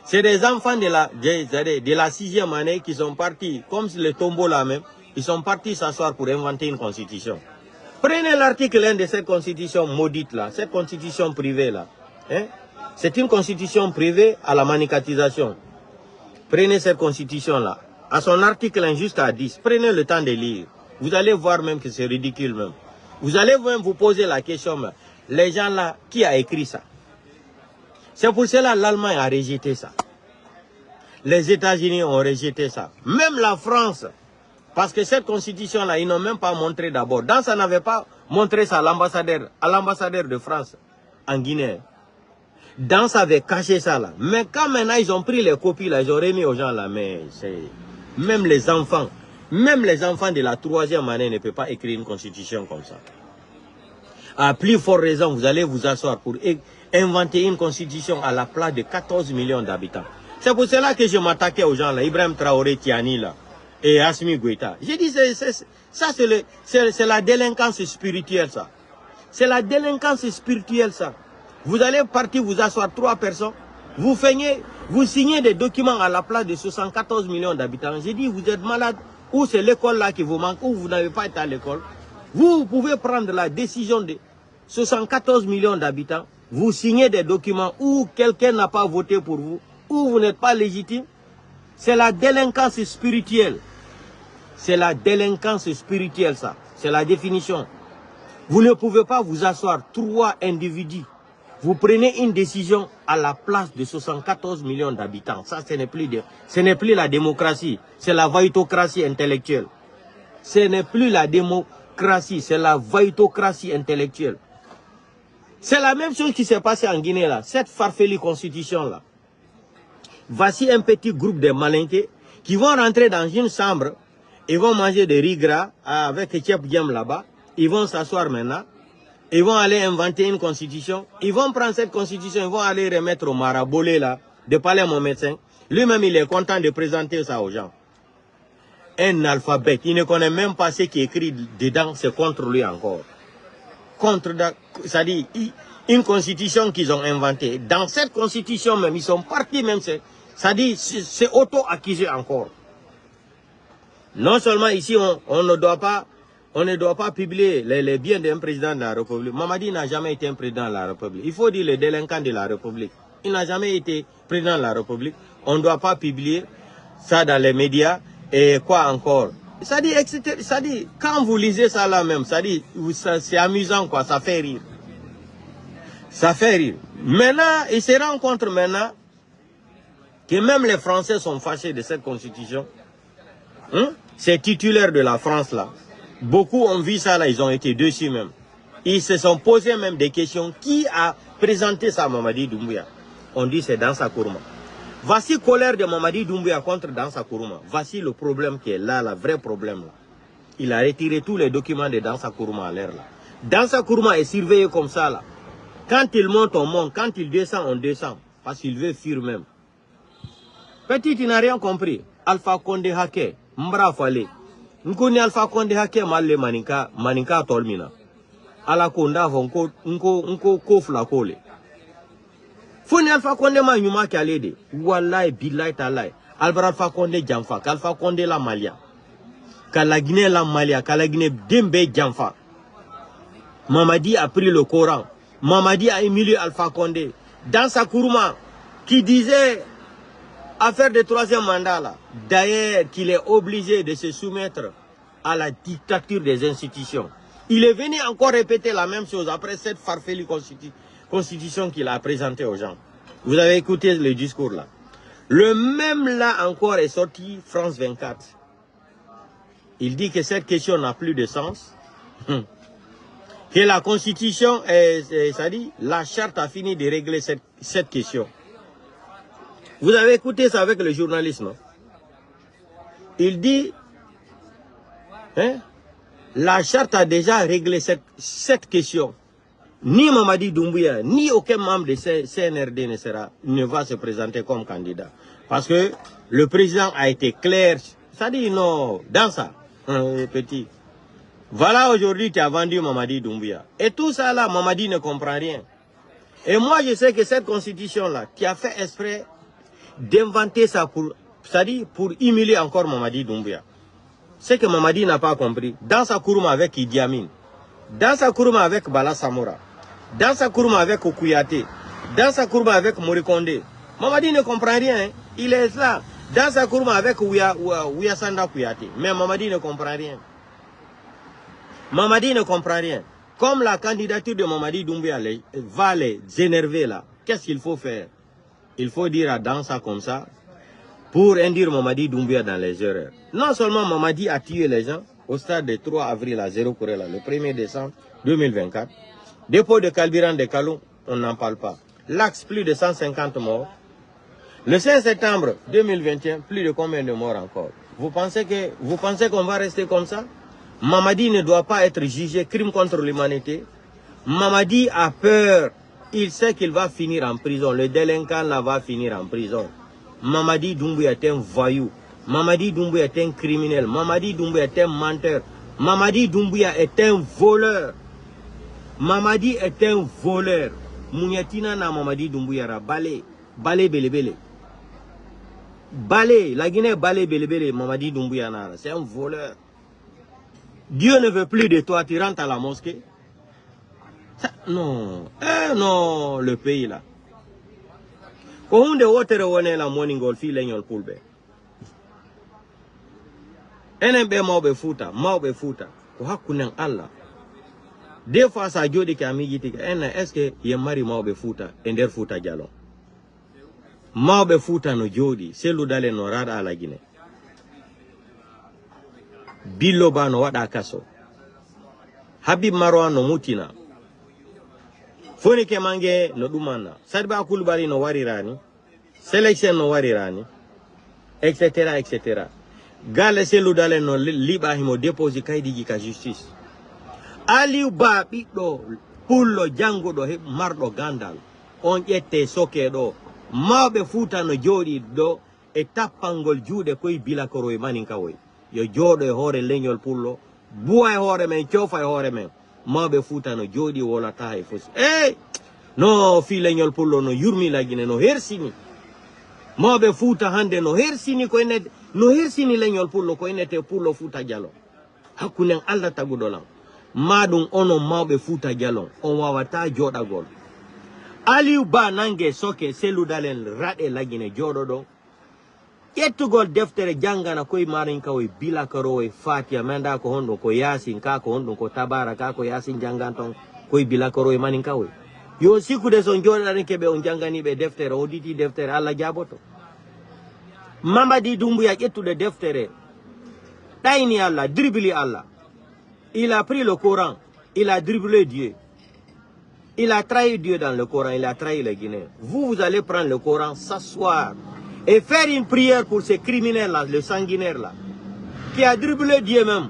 C'est des enfants de la 6e année qui sont partis, comme le tombeau là même, ils sont partis s'asseoir pour inventer une constitution. Prenez l'article 1 de cette constitution maudite là, cette constitution privée là. Hein? C'est une constitution privée à la manicatisation. Prenez cette constitution là, à son article 1 jusqu'à 10, prenez le temps de lire. Vous allez voir même que c'est ridicule même. Vous allez même vous poser la question, mais les gens là, qui a écrit ça? C'est pour cela que l'Allemagne a rejeté ça. Les États-Unis ont rejeté ça. Même la France. Parce que cette constitution-là, ils n'ont même pas montré d'abord. Dans ça n'avait pas montré ça à l'ambassadeur de France en Guinée. Dans ça avait caché ça là. Mais quand maintenant ils ont pris les copies là, ils ont remis aux gens là. Mais c'est... Même les enfants de la 3e année ne peuvent pas écrire une constitution comme ça. À plus forte raison, vous allez vous asseoir pour inventer une constitution à la place de 14 millions d'habitants. C'est pour cela que je m'attaquais aux gens là, Ibrahim Traoré Tiani là, et Assimi Goïta. J'ai dit, ça c'est la délinquance spirituelle ça. C'est la délinquance spirituelle ça. Vous allez partir vous asseoir 3 personnes, vous signez des documents à la place de 74 millions d'habitants. J'ai dit, vous êtes malade, ou c'est l'école là qui vous manque, ou vous n'avez pas été à l'école. Vous pouvez prendre la décision de 74 millions d'habitants, vous signez des documents où quelqu'un n'a pas voté pour vous, où vous n'êtes pas légitime. C'est la délinquance spirituelle. C'est la délinquance spirituelle ça. C'est la définition. Vous ne pouvez pas vous asseoir 3 individus. Vous prenez une décision à la place de 74 millions d'habitants. Ça, ce n'est plus la démocratie. C'est la vaïtocratie intellectuelle. Ce n'est plus la démocratie, c'est la vaïtocratie intellectuelle. C'est la même chose qui s'est passée en Guinée là. Cette farfelue constitution là. Voici un petit groupe de malinqués qui vont rentrer dans une chambre. Ils vont manger des riz gras avec ketchup yam là-bas. Ils vont s'asseoir maintenant. Ils vont aller inventer une constitution. Ils vont prendre cette constitution. Ils vont aller remettre au marabolé là. De parler à mon médecin. Lui-même, il est content de présenter ça aux gens. Un alphabet. Il ne connaît même pas ce qui est écrit dedans. C'est contre lui encore. C'est-à-dire une constitution qu'ils ont inventée. Dans cette constitution même, ils sont partis même. C'est-à-dire, c'est auto-accusé encore. Non seulement ici, on ne doit pas publier les biens d'un président de la République. Mamadi n'a jamais été un président de la République. Il faut dire le délinquant de la République. Il n'a jamais été président de la République. On ne doit pas publier ça dans les médias. Et quoi encore? C'est-à-dire, quand vous lisez ça là même, c'est amusant quoi, ça fait rire. Ça fait rire. Maintenant, il se rend compte maintenant que même les Français sont fâchés de cette constitution. Ces titulaires de la France là, beaucoup ont vu ça là, ils ont été dessus même. Ils se sont posés même des questions. Qui a présenté ça, Mamadi Doumbouya? On dit c'est Dansa Kourouma. Voici colère de Mamadi Doumbouya contre Dansa Kourouma. Voici le problème qui est là, le vrai problème là. Il a retiré tous les documents de Dansa Kourouma à l'air là. Dansa Kourouma est surveillé comme ça là. Quand il monte, on monte. Quand il descend, on descend. Parce qu'il veut fuir même. Petit, il n'a rien compris. Alpha Condé Hake, Mbra Fale. Nkoni Alpha Condé Hake malle maninka tolmina. Ala konda nko kofla kole. Foni Alpha Condé ma nyuma kalede. Wallahi billahi talai. Alpha Condé jamfa. Alpha Condé la malia. Kala Guinée la malia. Kala Guinée dembe jamfa. Mamadi a pris le Coran. Mamadi a humilié Alpha Condé. Dans sa Kourouma, qui disait affaire de 3e mandat là. D'ailleurs, qu'il est obligé de se soumettre à la dictature des institutions. Il est venu encore répéter la même chose après cette farfelue constitution qu'il a présentée aux gens. Vous avez écouté le discours là. Le même là encore est sorti France 24. Il dit que cette question n'a plus de sens. Que la constitution, ça dit, la charte a fini de régler cette question. Vous avez écouté ça avec le journaliste, non? Il dit, hein, la charte a déjà réglé cette question. Ni Mamadi Doumbouya, ni aucun membre de CNRD ne va se présenter comme candidat. Parce que le président a été clair. Ça dit non, dans ça, petit. Voilà aujourd'hui tu as vendu Mamadi Doumbouya. Et tout ça là, Mamadi ne comprend rien. Et moi je sais que cette constitution là, tu as fait exprès d'inventer ça pour, c'est-à-dire pour humilier encore Mamadi Doumbouya. C'est que Mamadi n'a pas compris. Dans sa Kourouma avec Idi Amin, dans sa Kourouma avec Bala Samora, dans sa Kourouma avec Okouyaté, dans sa Kourouma avec Morikonde, Mamadi ne comprend rien. Hein. Il est là. Dans sa Kourouma avec Ouyasanda Kouyaté. Mais Mamadi ne comprend rien. Mamadi ne comprend rien. Comme la candidature de Mamadi Doumbouya va les énerver là, qu'est-ce qu'il faut faire? Il faut dire à Dansa comme ça, pour induire Mamadi Doumbouya dans les erreurs. Non seulement Mamadi a tué les gens au stade de 3 avril à 0 Kourela, le 1er décembre 2024. Dépôt de carburant de Kalou, on n'en parle pas. L'axe, plus de 150 morts. Le 5 septembre 2021, plus de combien de morts encore? Vous pensez qu'on va rester comme ça? Mamadi ne doit pas être jugé crime contre l'humanité. Mamadi a peur. Il sait qu'il va finir en prison. Le délinquant là va finir en prison. Mamadi Doumbouya est un voyou. Mamadi Doumbouya est un criminel. Mamadi Doumbouya est un menteur. Mamadi Doumbouya est un voleur. Mamadi est un voleur. Mouniatina na Mamadi Doumbouya ra balé. Balé belebele. Balé. La Guinée balé belebele. Mamadi Doumbouya na. C'est un voleur. Dieu ne veut plus de toi. Tu rentres à la mosquée. Ça, non. Non, le pays là. Ko hunde wotere wone la moningol fi leñol pulbe. Enen be mawbe futa ko hakkunen Allah. Des fois ça jodi ka mijiti est-ce que ye mari mawbe futa e nder futa dialo. Mawbe futa no jodi selu dale no rada ala Guinée. Billo ba no wada kaso. Habib Marwan no mutina. Foni ke mange no dumana. Sadba Kulbali no warirani. Selection no warirani. Etc. etc. Gale selu dale no liba himo deposi kaidi ka justice. Aliou Ba ɓiɗɗo pullo janguɗo he marɗo gandal. On ƴette soke ɗo. Mawɓe Fuuta no jooɗi ɗo e tappangol juuɗe koye bilakoro e maninkawoy. Yo jooɗo e hoore leñol pullo. Buwa e hoore men, coofa e hoore men. Mawɓe Fuuta no jooɗi wolata e fosi. No fi leñol pullo no yurmi la Guinée no hersini. Mawɓe Fuuta hande no hersini ko enete no hersini leñol pullo ko enete pullo Fuuta Dialo. Hakkunen Allah taguɗolam. Madum ono mawɓe Fuuta Dialon on wawata joɗagol. Aliou Ba nangue soke selludalen raɗe lagine joɗoɗo ƴettugol deftere jangana koye marinka o bilakaro e Fatiha manda ko honɗum ko Yasin ka ko honɗum ko Tabara ka ko Yasin jangan ton koye bilakaro e maninka o yo sikkude son joɗaɗen keɓe on janganiɓe deftere o diti deftere Allah jaboto. Mamadi Doumbouya ƴettude deftere ɗayni Allah dribli Allah. Il a pris le Coran, il a dribblé Dieu. Il a trahi Dieu dans le Coran, il a trahi les Guinéens. Vous allez prendre le Coran, s'asseoir et faire une prière pour ces criminels-là, le sanguinaire-là, qui a dribblé Dieu même,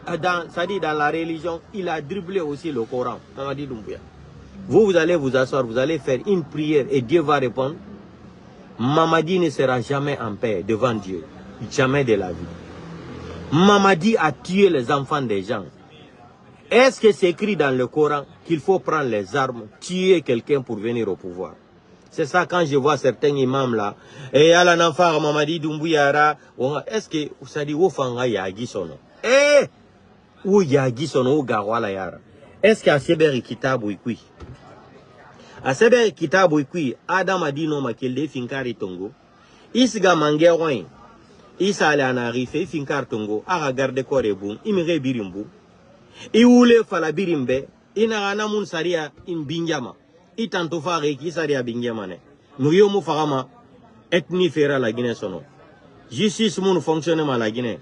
c'est-à-dire dans la religion, il a dribblé aussi le Coran. Mamadi Doumbouya. Vous allez vous asseoir, vous allez faire une prière et Dieu va répondre. Mamadi ne sera jamais en paix devant Dieu, jamais de la vie. Mamadi a tué les enfants des gens. Est-ce que c'est écrit dans le Coran qu'il faut prendre les armes, tuer quelqu'un pour venir au pouvoir? C'est ça quand je vois certains imams là. Et à la enfant Mamadi Doumbouya, est-ce que ça dit Wofanga Yagi sono? Ou Yagi sono ou Gawala Yara? Est-ce qu'à Seberi Kitabu Ikui? À Seberi Kitabu Ikui, Adam a dit non, ma qu'il finkari tongo. Isga mangeroin. Isa ale anarife finkar tongo. Ara garde kore boum. Imire birimbu. Iwule fala birimbe ina ana mun saria in binjama itanto fare ki saria binjama ne nuyo mu farama ethnie fera la Guinée sono justice mun fonctionnement la Guinée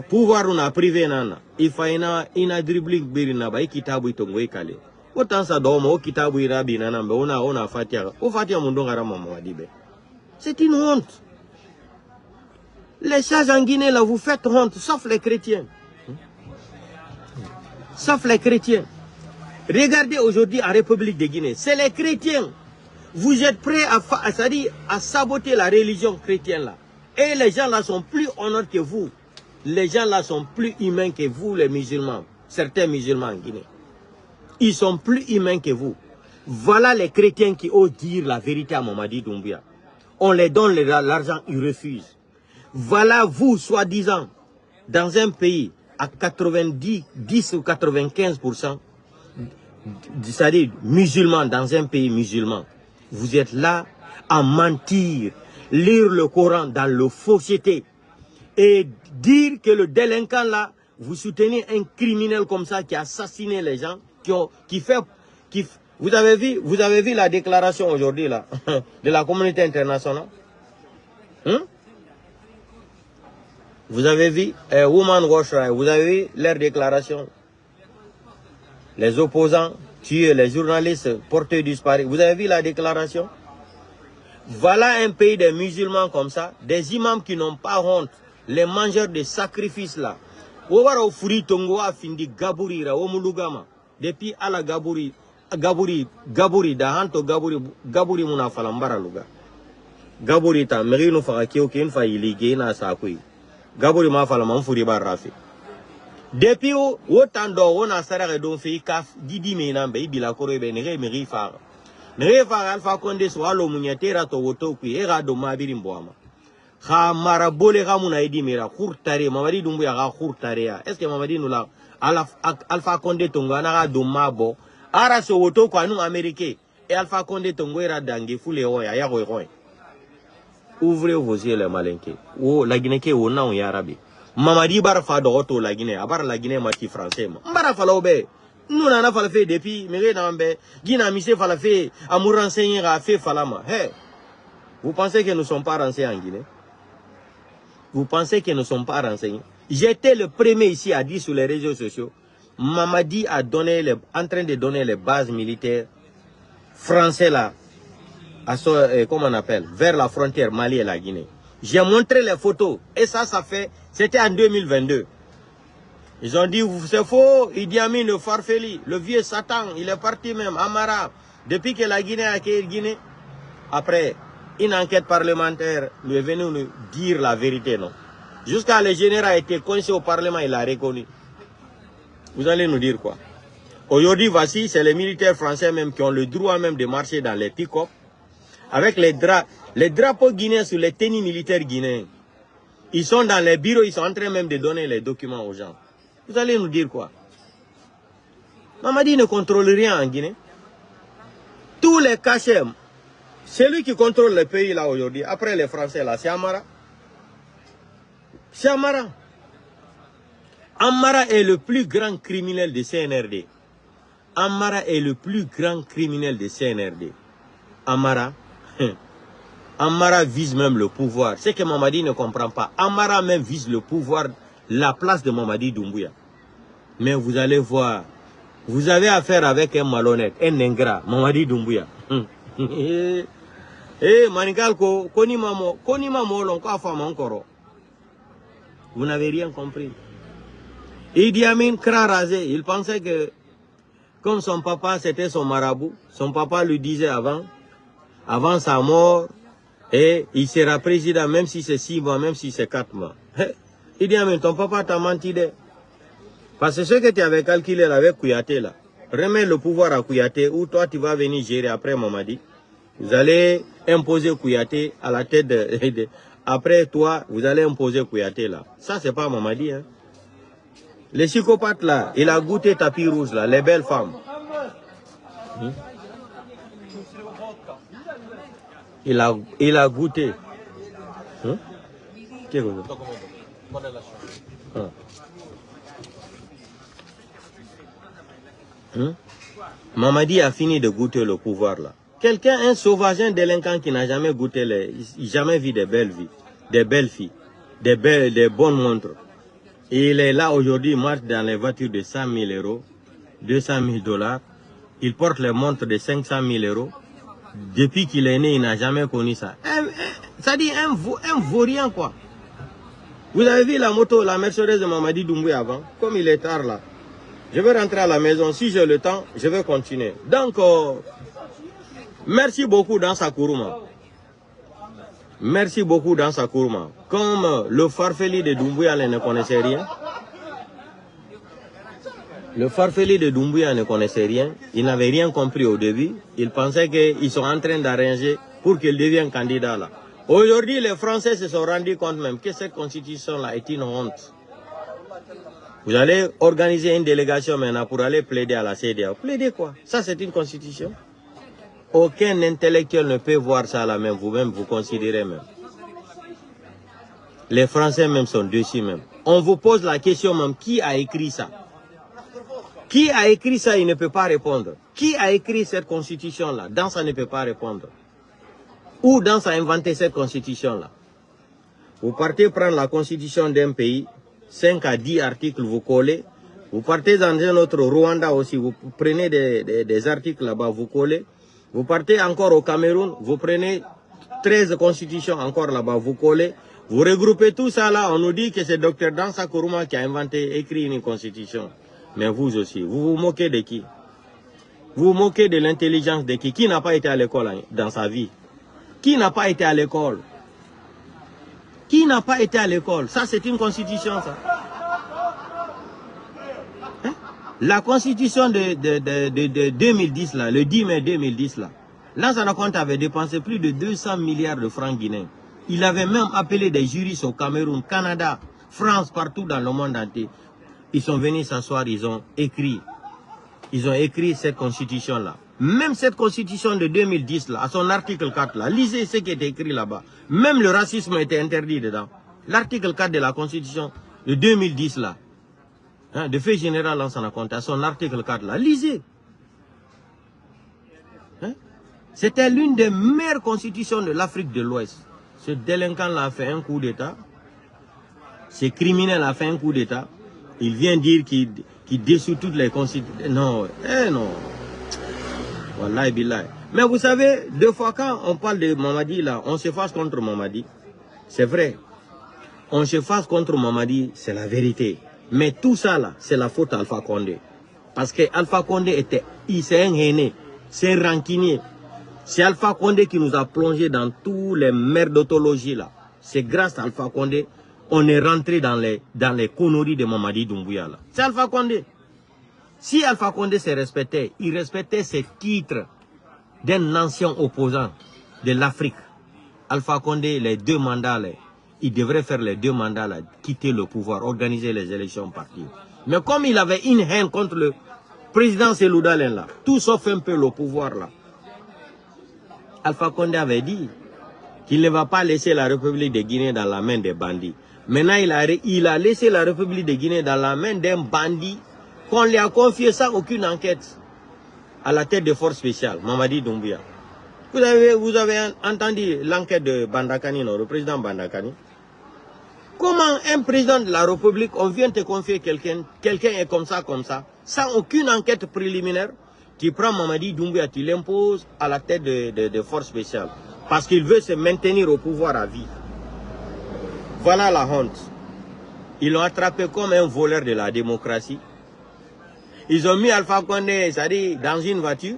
pouvoir na privé nana ifaina ina dribbling birina ba kitabu itongo ikale otan sa domo kitabu irabi nana mbe ona fatia o fatia mun dongara mama wadibe C'est une honte. Les sages en Guinée, là, vous faites honte, sauf les chrétiens. Sauf les chrétiens. Regardez aujourd'hui en République de Guinée, c'est les chrétiens. Vous êtes prêts à saboter la religion chrétienne là. Et les gens là sont plus honnêtes que vous. Les gens là sont plus humains que vous, les musulmans. Certains musulmans en Guinée. Ils sont plus humains que vous. Voilà les chrétiens qui osent dire la vérité à Mamadi Doumbouya. On les donne l'argent, ils refusent. Voilà vous, soi-disant, dans un pays à 90, 10 ou 95%, c'est-à-dire musulmans, dans un pays musulman, vous êtes là à mentir, lire le Coran dans le fausseté et dire que le délinquant là, vous soutenez un criminel comme ça qui a assassiné les gens, vous avez vu la déclaration aujourd'hui là de la communauté internationale? Vous avez vu Women Watch Rights, vous avez vu leur déclaration? Les opposants tués, les journalistes portés disparus. Vous avez vu la déclaration? Voilà un pays de musulmans comme ça, des imams qui n'ont pas honte, les mangeurs de sacrifices là. Depuis à la Gabouri da hanto Gabouri muna falambara luga. Gabouri ta merino fakaki okin fa ilige na sakui. Gabouri ma falama furi barafi. Depuis autant on a sarare don fi kaf didi menambe ibila korebe nere meri fa. Nere fa Alpha Condé so alo munyatera to woto ku era do mabiri mbwama. Kha marabole ga muna idi mera khurtare Mamadi Doumbouya ga khurtare ya. Est-ce que Mamadi nous la Alpha Condé tongana ga do mabo ara so woto ko anu américain et Alpha Condé tongo era dangue fule oya ya ko ko. Ouvrez vos yeux les malinqués. Oh la Guinée ke wona on ya arabi. Mamadi bar fa do to la Guinée, abar la Guinée mati français ma. Mbara fa lobe. Nous n'en a pas fait depuis mais nambe Guinée mise fa la fait amour renseigner a fait falama. Hey. Vous pensez que nous sommes pas renseignés en Guinée? Vous pensez que nous ne sommes pas renseignés? J'étais le premier ici à dire sur les réseaux sociaux. Mamadi a donné en train de donner les bases militaires français là, comment on appelle, vers la frontière Mali et la Guinée. J'ai montré les photos et ça fait, c'était en 2022. Ils ont dit, c'est faux, Idi Amin le Farfeli, le vieux Satan, il est parti même, Amara, depuis que la Guinée a accueilli la Guinée. Après, une enquête parlementaire lui est venue nous dire la vérité, non. Jusqu'à le général a été conçu au Parlement, il a reconnu. Vous allez nous dire quoi? Aujourd'hui, voici, c'est les militaires français même qui ont le droit même de marcher dans les pick-up avec les drapeaux guinéens sur les tenues militaires guinéens. Ils sont dans les bureaux, ils sont en train même de donner les documents aux gens. Vous allez nous dire quoi? Mamadi ne contrôle rien en Guinée. Tous les cachets, c'est lui qui contrôle le pays là aujourd'hui. Après les Français là, c'est Amara. C'est Amara. Amara est le plus grand criminel de CNRD. Amara est le plus grand criminel de CNRD. Amara. Amara vise même le pouvoir. C'est que Mamadi ne comprend pas. Amara même vise le pouvoir, la place de Mamadi Doumbouya. Mais vous allez voir, vous avez affaire avec un malhonnête, un ingrat, Mamadi Doumbouya. Manigalko, vous n'avez rien compris. Idi Amin cra rasé, il pensait que comme son papa c'était son marabout, son papa lui disait avant sa mort, et il sera président même si c'est 6 mois, même si c'est 4 mois. Idi Amin, ton papa t'a menti de. Parce que ce que tu avais calculé avec Kouyaté là, remets le pouvoir à Kouyaté ou toi tu vas venir gérer après Mamadi. Vous allez imposer Kouyaté à la tête après toi, vous allez imposer Kouyaté là. Ça c'est pas Mamadi hein. Les psychopathes là, il a goûté tapis rouge là, les belles femmes. Il a goûté. Qu'est-ce que Mamadi a fini de goûter le pouvoir là. Quelqu'un, un sauvage, un délinquant qui n'a jamais goûté jamais vu des belles vies, des belles filles, des bonnes montres. Et il est là aujourd'hui, il marche dans les voitures de 100 000 euros, 200 000 $. Il porte les montres de 500 000 euros. Depuis qu'il est né, il n'a jamais connu ça. Ça dit un vaurien, quoi. Vous avez vu la moto, la Mercedes de Mamadi Doumbouya avant? Comme il est tard là. Je vais rentrer à la maison. Si j'ai le temps, je vais continuer. Donc, merci beaucoup dans sa Kourouma. Merci beaucoup dans sa Kourouma. Comme le Farfeli de Doumbouya ne connaissait rien. Le Farfeli de Doumbouya ne connaissait rien. Il n'avait rien compris au début. Il pensait qu'ils sont en train d'arranger pour qu'il devienne candidat là. Aujourd'hui, les Français se sont rendus compte même que cette constitution-là est une honte. Vous allez organiser une délégation maintenant pour aller plaider à la CEDEAO. Plaider quoi? Ça, c'est une constitution. Aucun intellectuel ne peut voir ça là même. Vous-même, vous considérez même. Les Français même sont dessus même. On vous pose la question même, qui a écrit ça? Qui a écrit ça, il ne peut pas répondre. Qui a écrit cette constitution-là? Dans ça, ne peut pas répondre. Où dans ça a inventé cette constitution-là? Vous partez prendre la constitution d'un pays, 5 à 10 articles, vous collez. Vous partez dans un autre, Rwanda aussi, vous prenez des articles là-bas, vous collez. Vous partez encore au Cameroun, vous prenez 13 constitutions encore là-bas, vous collez. Vous regroupez tout ça là, on nous dit que c'est Dr Dansa Kourouma qui a inventé, écrit une constitution. Mais vous aussi, vous vous moquez de qui? Vous vous moquez de l'intelligence de qui? Qui n'a pas été à l'école dans sa vie? Qui n'a pas été à l'école? Qui n'a pas été à l'école? Ça, c'est une constitution, ça. Hein? La constitution de 2010, là, le 10 mai 2010, là, Lansana Conté avait dépensé plus de 200 milliards de francs guinéens. Il avait même appelé des juristes au Cameroun, Canada, France, partout dans le monde entier. Ils sont venus s'asseoir, ils ont écrit cette constitution-là. Même cette constitution de 2010, là, à son article 4, là, lisez ce qui est écrit là-bas. Même le racisme était interdit dedans. L'article 4 de la constitution de 2010, là, hein, de fait général Lansana Conté, à son article 4, là, lisez. Hein? C'était l'une des meilleures constitutions de l'Afrique de l'Ouest. Ce délinquant-là a fait un coup d'État. Ce criminel a fait un coup d'État. Il vient dire qu'il dissout toutes les constitutions. Non, non. Wallahi billahi. Mais vous savez, deux fois quand on parle de Mamadi, là, on se fâche contre Mamadi. C'est vrai. On se fâche contre Mamadi, c'est la vérité. Mais tout ça, là, c'est la faute d'Alpha Condé. Parce que Alpha Condé c'est un haineux, c'est un rancunier. C'est Alpha Condé qui nous a plongé dans tous les merdotologies, là. C'est grâce à Alpha Condé on est rentré dans les conneries de Mamadi Doumbouya. C'est Alpha Condé. Si Alpha Condé se respectait, il respectait ses titres d'un ancien opposant de l'Afrique. Alpha Condé, les 2 mandats, là, il devrait faire les 2 mandats, là, quitter le pouvoir, organiser les élections parties. Mais comme il avait une haine contre le président Cellou Dalein, là, tout sauf un peu le pouvoir, là, Alpha Condé avait dit qu'il ne va pas laisser la République de Guinée dans la main des bandits. Maintenant, il a laissé la République de Guinée dans la main d'un bandit qu'on lui a confié sans aucune enquête à la tête des forces spéciales, Mamadi Doumbouya. Vous avez entendu l'enquête de Bandakani, non, le président Bandakani? Comment un président de la République, on vient te confier quelqu'un est comme ça, sans aucune enquête préliminaire, qui prend Mamadi Doumbouya, qui l'impose à la tête de forces spéciales, parce qu'il veut se maintenir au pouvoir à vie. Voilà la honte. Ils l'ont attrapé comme un voleur de la démocratie. Ils ont mis Alpha Condé, c'est-à-dire dans une voiture,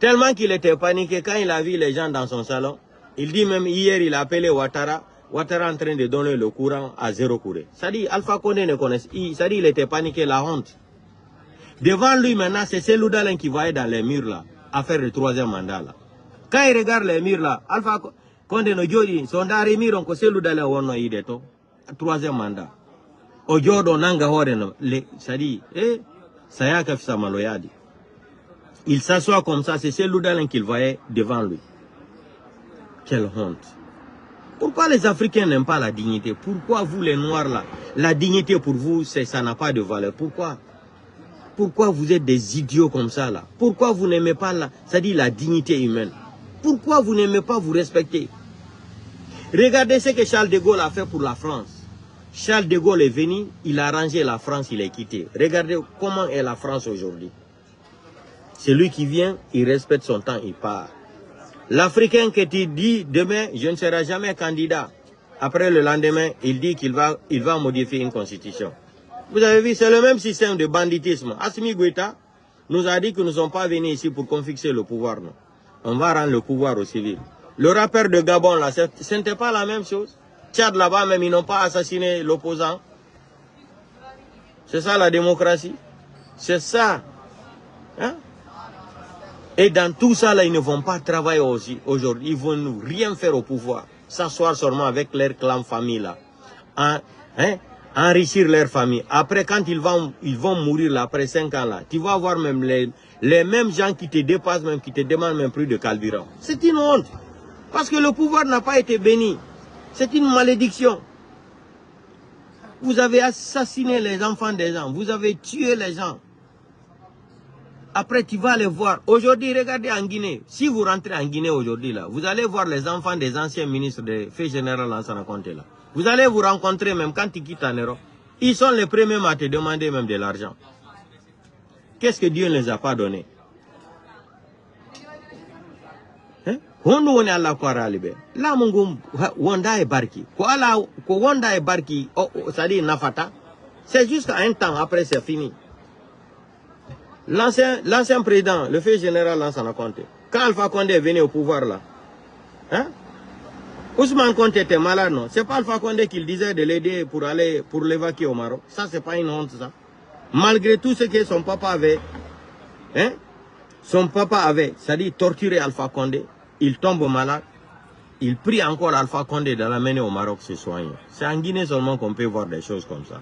tellement qu'il était paniqué quand il a vu les gens dans son salon. Il dit même hier, il a appelé Ouattara en train de donner le courant à 0 courant. C'est-à-dire Alpha Condé ne connaissait, c'est-à-dire il était paniqué, la honte. Devant lui maintenant, c'est Cellou Dalein qui va dans les murs là, à faire le 3e mandat là. Quand il regarde les murs là, Alpha Condé no jodi, son dari miro ko Cellou Dalein wonno yide to, 3e mandat. O jodo nanga hore le, c'est-à-dire, saya kafisa maloyadi. Il s'assoit comme ça, c'est Cellou Dalein qu'il voyait devant lui. Quelle honte. Pourquoi les Africains n'aiment pas la dignité? Pourquoi vous les Noirs là, la dignité pour vous, ça n'a pas de valeur? Pourquoi? Pourquoi vous êtes des idiots comme ça là? Pourquoi vous n'aimez pas la dignité humaine? Pourquoi vous n'aimez pas vous respecter? Regardez ce que Charles de Gaulle a fait pour la France. Charles de Gaulle est venu, il a rangé la France, il est quitté. Regardez comment est la France aujourd'hui. C'est lui qui vient, il respecte son temps, il part. L'Africain qui te dit demain, je ne serai jamais candidat. Après le lendemain, il dit qu'il va modifier une constitution. Vous avez vu, c'est le même système de banditisme. Assimi Goïta nous a dit que nous ne sommes pas venus ici pour confisquer le pouvoir. Non. On va rendre le pouvoir aux civils. Le rappeur de Gabon, là, ce n'était pas la même chose. Tchad, là-bas, même, ils n'ont pas assassiné l'opposant. C'est ça la démocratie. C'est ça. Hein? Et dans tout ça, là, ils ne vont pas travailler aussi aujourd'hui. Ils vont rien faire au pouvoir. S'asseoir seulement avec leur clan famille, là. Enrichir leur famille. Après, quand ils vont mourir, là, après 5 ans, là, tu vas voir même les mêmes gens qui te dépassent, même qui te demandent même plus de carburant. C'est une honte. Parce que le pouvoir n'a pas été béni. C'est une malédiction. Vous avez assassiné les enfants des gens. Vous avez tué les gens. Après, tu vas les voir. Aujourd'hui, regardez en Guinée. Si vous rentrez en Guinée aujourd'hui, là, vous allez voir les enfants des anciens ministres de Fait Général Lansana Conté, là. Vous allez vous rencontrer même quand ils quittent en Europe. Ils sont les premiers à te demander même de l'argent. Qu'est-ce que Dieu ne les a pas donné? Hein? On est à la Kwaralibe. Là, mon goum, Wanda est barki. Quoi Wanda est barki, ça dit Nafata. C'est jusqu'à un temps après, c'est fini. L'ancien président, le Fait général Lansana Conté, quand Alpha Condé venait au pouvoir là, hein? Ousmane Conté était malade, non? C'est pas Alpha Condé qui disait de l'aider pour l'évacuer au Maroc. Ça, c'est pas une honte, ça. Malgré tout ce que son papa avait, hein? Son papa avait, c'est-à-dire torturé Alpha Condé, il tombe malade, il prie encore Alpha Condé de l'amener au Maroc se soigner. C'est en Guinée seulement qu'on peut voir des choses comme ça.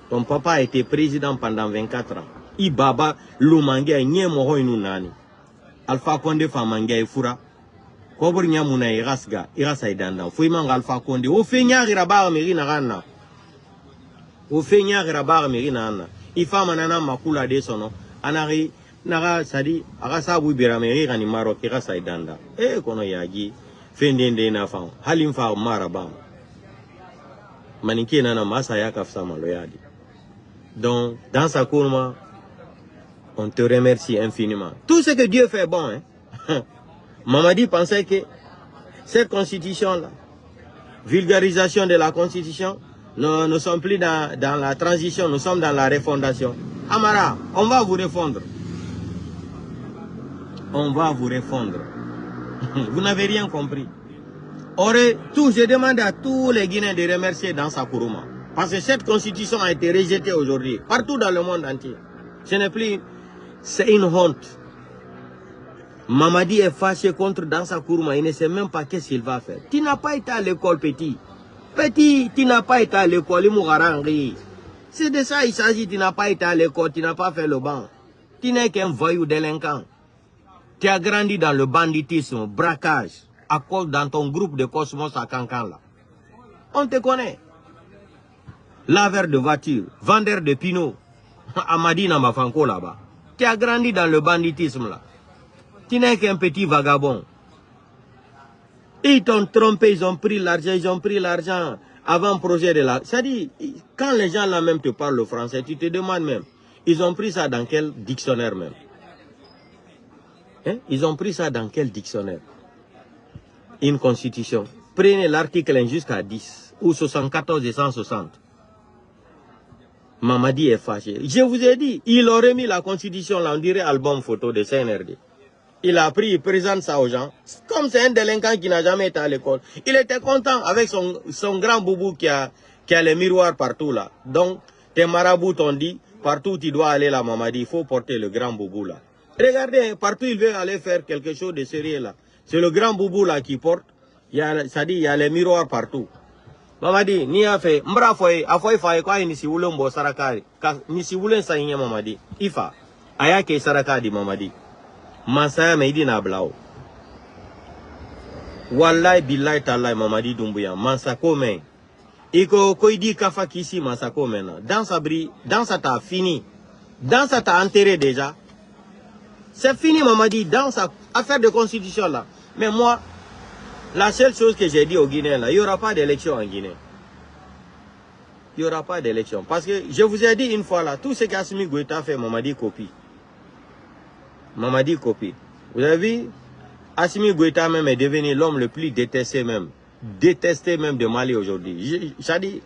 Ton papa a été président pendant 24 ans. Ibaba Lumangé nye moho inu nani. Alpha Condé fa mangé fura. Kobur nyamuna irasga irasa idanda. Fuimanga Alpha Condé. O fenya giraba meri na gana. O fenya giraba meri na gana. Ifa manana makula de sono. Anari naga sadi agasa bu bira meri gani Maroc irasa idanda. Kono yagi fendende na fa. Halim fa marabam. Maniki nana masa ya kafsa maloyadi. Donc dans sa courma on te remercie infiniment. Tout ce que Dieu fait bon. Hein? Mamadi pensait que cette constitution-là, vulgarisation de la constitution, nous ne sommes plus dans la transition, nous sommes dans la refondation. Amara, on va vous refondre. On va vous refondre. Vous n'avez rien compris. Je demande à tous les Guinéens de remercier dans sa Kourouma. Parce que cette constitution a été rejetée aujourd'hui, partout dans le monde entier. Ce n'est plus... C'est une honte. Mamadi est fâché contre Dansa Kourouma. Il ne sait même pas qu'est-ce qu'il va faire. Tu n'as pas été à l'école, petit. Petit, tu n'as pas été à l'école. C'est de ça il s'agit. Tu n'as pas été à l'école. Tu n'as pas fait le banc. Tu n'es qu'un voyou délinquant. Tu as grandi dans le banditisme, braquage, à cause dans ton groupe de Cosmos à Cancan là. On te connaît. Laveur de voiture, vendeur de pinot. À Madina Mafanko là-bas. Tu as grandi dans le banditisme là. Tu n'es qu'un petit vagabond. Ils t'ont trompé, ils ont pris l'argent avant projet de la... C'est-à-dire, quand les gens là même te parlent le français, tu te demandes même, ils ont pris ça dans quel dictionnaire même? Hein? Ils ont pris ça dans quel dictionnaire? Une constitution. Prenez l'article 1 jusqu'à 10, ou 74 et 160. Mamadi est fâché. Je vous ai dit, il aurait mis la constitution là, on dirait album photo de CNRD. Il a pris, il présente ça aux gens. Comme c'est un délinquant qui n'a jamais été à l'école. Il était content avec son grand boubou qui a les miroirs partout là. Donc, tes marabouts t'ont dit, partout où tu dois aller là, Mamadi, il faut porter le grand boubou là. Regardez, partout il veut aller faire quelque chose de sérieux là. C'est le grand boubou là qui porte. Ça dit, il y a les miroirs partout. Mamadi, ni a fait, mbra foye, a foye faye kwa nisi wule mbo sarakari. Nisi wule sainye Mamadi. Ifa, ayake sarakadi Mamadi. Mansaya meidi na blao. Wallahi billahi talai Mamadi Doumbouya. Mansako men. Iko koidi kafa kisi mansako men. Dans ça t'as fini. Dans ça t'as enterré déjà. C'est fini Mamadi. Dans sa affaire de constitution là. Mais moi, la seule chose que j'ai dit aux Guinéens là, il n'y aura pas d'élection en Guinée. Il n'y aura pas d'élection. Parce que je vous ai dit une fois là, tout ce qu'Assimi Goïta fait, Mamadi copie. Mamadi copie. Vous avez vu, Assimi Goïta même est devenu l'homme le plus détesté même de Mali aujourd'hui. J'ai dit,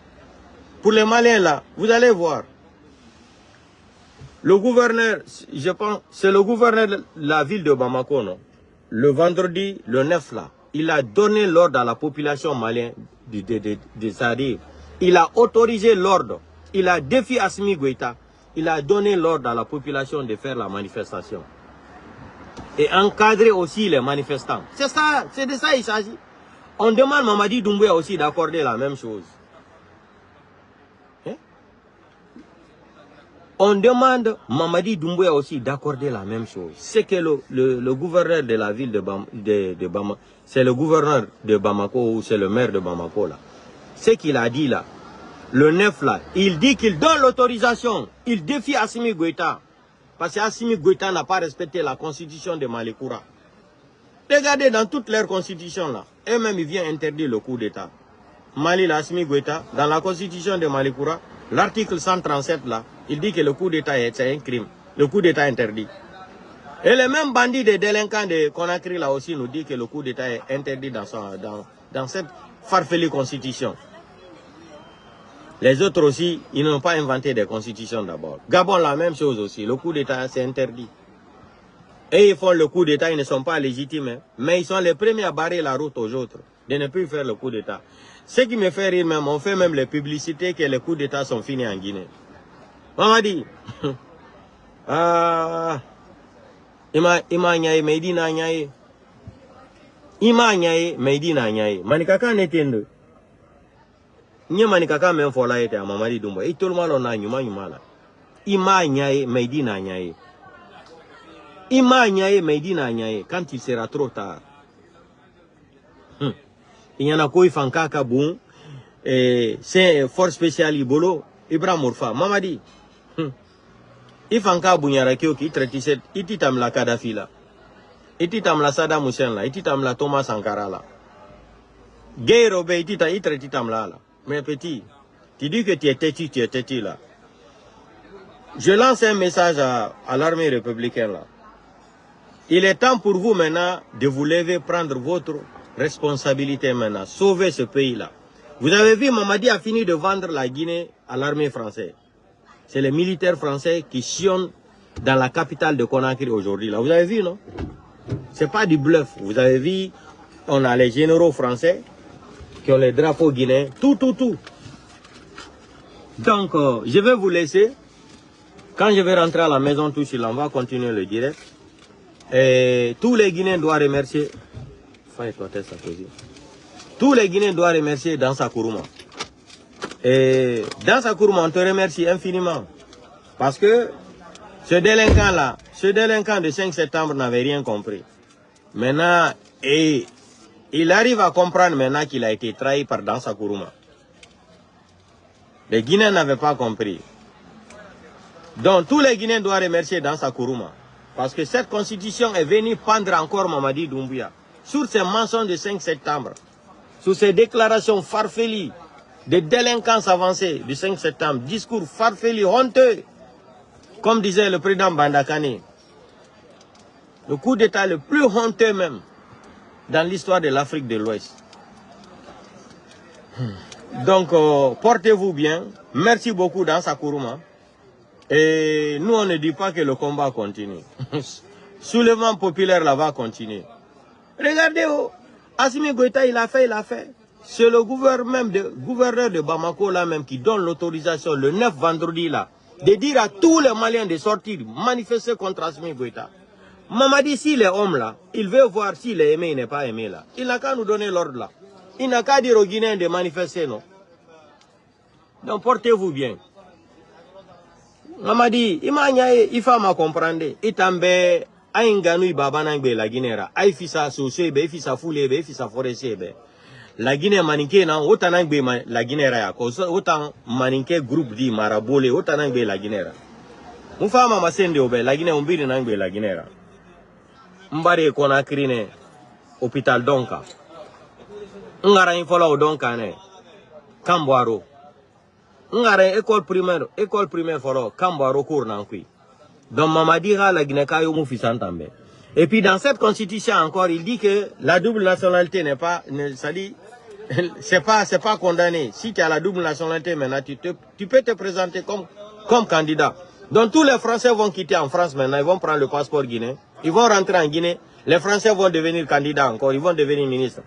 pour les Maliens là, vous allez voir. Le gouverneur, je pense, c'est le gouverneur de la ville de Bamako, non? Le vendredi, le 9 là, il a donné l'ordre à la population malienne de Sadi. Il a autorisé l'ordre. Il a défié Assimi Goïta. Il a donné l'ordre à la population de faire la manifestation. Et encadrer aussi les manifestants. C'est ça, c'est de ça il s'agit. On demande Mamadi Doumbouya aussi d'accorder la même chose. Hein? On demande Mamadi Doumbouya aussi d'accorder la même chose. C'est que le gouverneur de la ville de Bamako, c'est le gouverneur de Bamako ou c'est le maire de Bamako là. Ce qu'il a dit là, le 9 là, il dit qu'il donne l'autorisation. Il défie Assimi Goïta. Parce qu'Assimi Goïta n'a pas respecté la constitution de Malikoura. Regardez dans toutes leurs constitutions là. Eux-mêmes, ils viennent interdire le coup d'État. Mali, là, Assimi Goïta, dans la constitution de Malikoura, l'article 137 là, il dit que le coup d'État est un crime. Le coup d'État interdit. Et les mêmes bandits des délinquants de Conakry là aussi nous disent que le coup d'État est interdit dans cette farfelue constitution. Les autres aussi, ils n'ont pas inventé des constitutions d'abord. Gabon, la même chose aussi. Le coup d'État, c'est interdit. Et ils font le coup d'État, ils ne sont pas légitimes. Hein, mais ils sont les premiers à barrer la route aux autres de ne plus faire le coup d'État. Ce qui me fait rire même, on fait même les publicités que les coups d'État sont finis en Guinée. Maman dit, Ima nyaye, Medina nyaye. Ima nyaye, Medina nyaye. Manikaka netendo. Nye manikaka men fola ete a Mamadi Doumbouya. Et tout le monde a nyuma la. Ima nyaye, Medina nyaye. Ima nyaye, Medina nyaye. Quand il sera trop tard. Il y en a qui font kaka bon. C'est force spéciale Ibolo. Ibrahim Mourfa. Mamadi. Il fait kaka bon yara kio ki traite cette. Iti tam la Kadhafi la. Iti tam la Saddam Hussein la. Iti tam la Thomas Sankara la. Gay Robé iti traite tam la. Mais petit, tu dis que tu es têtu là. Je lance un message à l'armée républicaine là. Il est temps pour vous maintenant de vous lever, prendre votre responsabilité maintenant. Sauver ce pays là. Vous avez vu, Mamadi a fini de vendre la Guinée à l'armée française. C'est les militaires français qui chionnent dans la capitale de Conakry aujourd'hui là. Vous avez vu, non? C'est pas du bluff. Vous avez vu, on a les généraux français qui ont les drapeaux guinéens, tout. Donc, je vais vous laisser. Quand je vais rentrer à la maison, tout on va continuer le direct. Et tous les Guinéens doivent remercier. Tous les Guinéens doivent remercier Dansa Kourouma. Et Dansa Kourouma, on te remercie infiniment. Parce que ce délinquant-là, ce délinquant de 5 septembre n'avait rien compris. Maintenant, il arrive à comprendre maintenant qu'il a été trahi par Dansa Kourouma. Les Guinéens n'avaient pas compris. Donc tous les Guinéens doivent remercier Dansa Kourouma. Parce que cette constitution est venue pendre encore Mamadi Doumbouya. Sur ces mensonges de 5 septembre. Sur ces déclarations farfelues de délinquance avancée du 5 septembre. Discours farfelus, honteux. Comme disait le président Bandakane. Le coup d'État le plus honteux même dans l'histoire de l'Afrique de l'Ouest. Donc, portez-vous bien. Merci beaucoup Dansa Kourouma. Et nous, on ne dit pas que le combat continue. Soulèvement populaire là va continuer. Regardez, Assimi Goïta, il a fait. C'est le gouverneur de Bamako là même qui donne l'autorisation le 9 vendredi là, de dire à tous les Maliens de sortir, manifester contre Assimi Goïta. Mamadi, s'il est homme là, il veut voir s'il est aimé, il n'est pas aimé là. Il n'a qu'à nous donner l'ordre là. Il n'a qu'à dire aux Guinéens de manifester, non. Donc portez-vous bien. Mamadi, il faut me comprendre. Il tambe, aïnganou babanangbe la Guinera. Aïe fisa sosebe, fisa foulebe, fisa forestier. La Guinée maninke na, autanangbe la Guinera ya. Autant maninke groupe di marabole, autanangbe la Guinera. Moufa mama sende obe, la Guinée umbiri nangbe la Guinera. Mbari Conakry ne, hôpital Donka. Ngara infola o Donka ne, Kamboaro. Ngara école primaire folo, Kamboaro cour nankui. Donc Mamadi la Guinée kayo mou fisantambe. Et puis dans cette constitution encore, il dit que la double nationalité n'est pas, ça dit, c'est pas condamné. Si tu as la double nationalité maintenant, tu peux te présenter comme candidat. Donc tous les Français vont quitter en France maintenant, ils vont prendre le passeport guinéen, ils vont rentrer en Guinée, les Français vont devenir candidats encore, ils vont devenir ministres.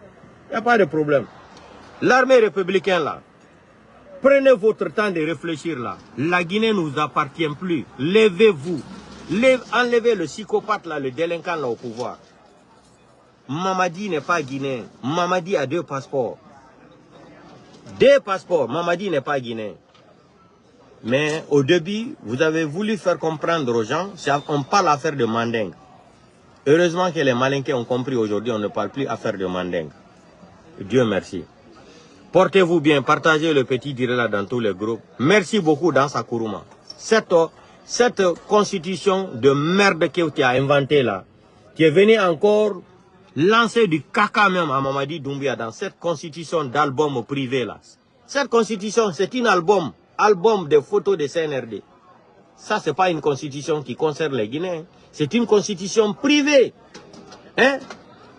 Il n'y a pas de problème. L'armée républicaine là, prenez votre temps de réfléchir là. La Guinée ne nous appartient plus. Levez-vous. Enlevez le psychopathe là, le délinquant là au pouvoir. Mamadi n'est pas guinéen. Mamadi a 2 passeports. 2 passeports. Mamadi n'est pas guinéen. Mais au début, vous avez voulu faire comprendre aux gens, on parle affaire de mandingue. Heureusement que les Malinqués ont compris aujourd'hui, on ne parle plus affaire de mandingue. Dieu merci. Portez-vous bien, partagez le petit direct là dans tous les groupes. Merci beaucoup dans sa Kourouma. Cette constitution de merde que tu as inventée là, qui est venue encore lancer du caca même à Mamadi Doumbia dans cette constitution d'album privé là. Cette constitution, c'est un album de photos de CNRD. Ça, c'est pas une constitution qui concerne les Guinéens. C'est une constitution privée. Hein?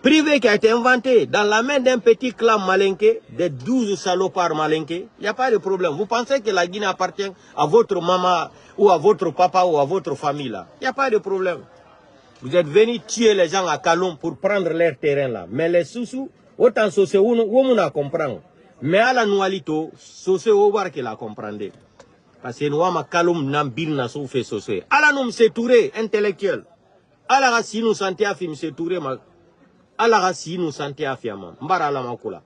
Privée qui a été inventée dans la main d'un petit clan malinqué, de 12 salopards malinqués. Il n'y a pas de problème. Vous pensez que la Guinée appartient à votre maman ou à votre papa ou à votre famille là. Il n'y a pas de problème. Vous êtes venus tuer les gens à Kaloum pour prendre leur terrain là. Mais les sous-sous, autant Sosé, on a compris. Mais à la Noualito, Sosé, on va la comprendre. Parce que nous avons Kaloum Nambil na souffé Sosé. À la nous c'est Touré, intellectuel. À la race, nous santé à film, c'est Touré, à la race, nous santé à fiamma. Mbara la makula.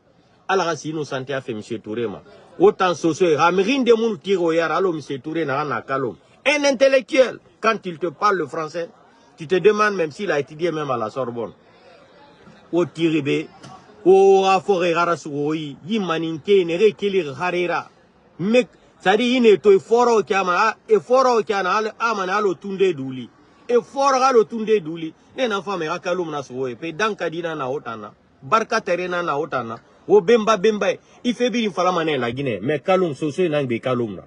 À la race, nous santé à film, c'est Touré, ma. Autant Sosé, Ramirin de moun tiro yar, alors c'est Touré na Kaloum. Un intellectuel, quand il te parle le français, tu te demandes même s'il a étudié même à la Sorbonne. Au Tiribé, au Rafore Rarasouoi, Yimaninke, Nere Kelir Harera. Mais, ça dit, il est au foro Kiama, et foro Kiana, Amanalo Tunde Douli. Et foro Halo Tunde Douli. Les enfants, mais Rakaloum Nasoué, pe Dankadina na Otana, Barka Terena na Otana, au Bemba Bemba, il fait bien Falamane la Guinée, mais Kaloum, Soso, Nangbe Kaloum.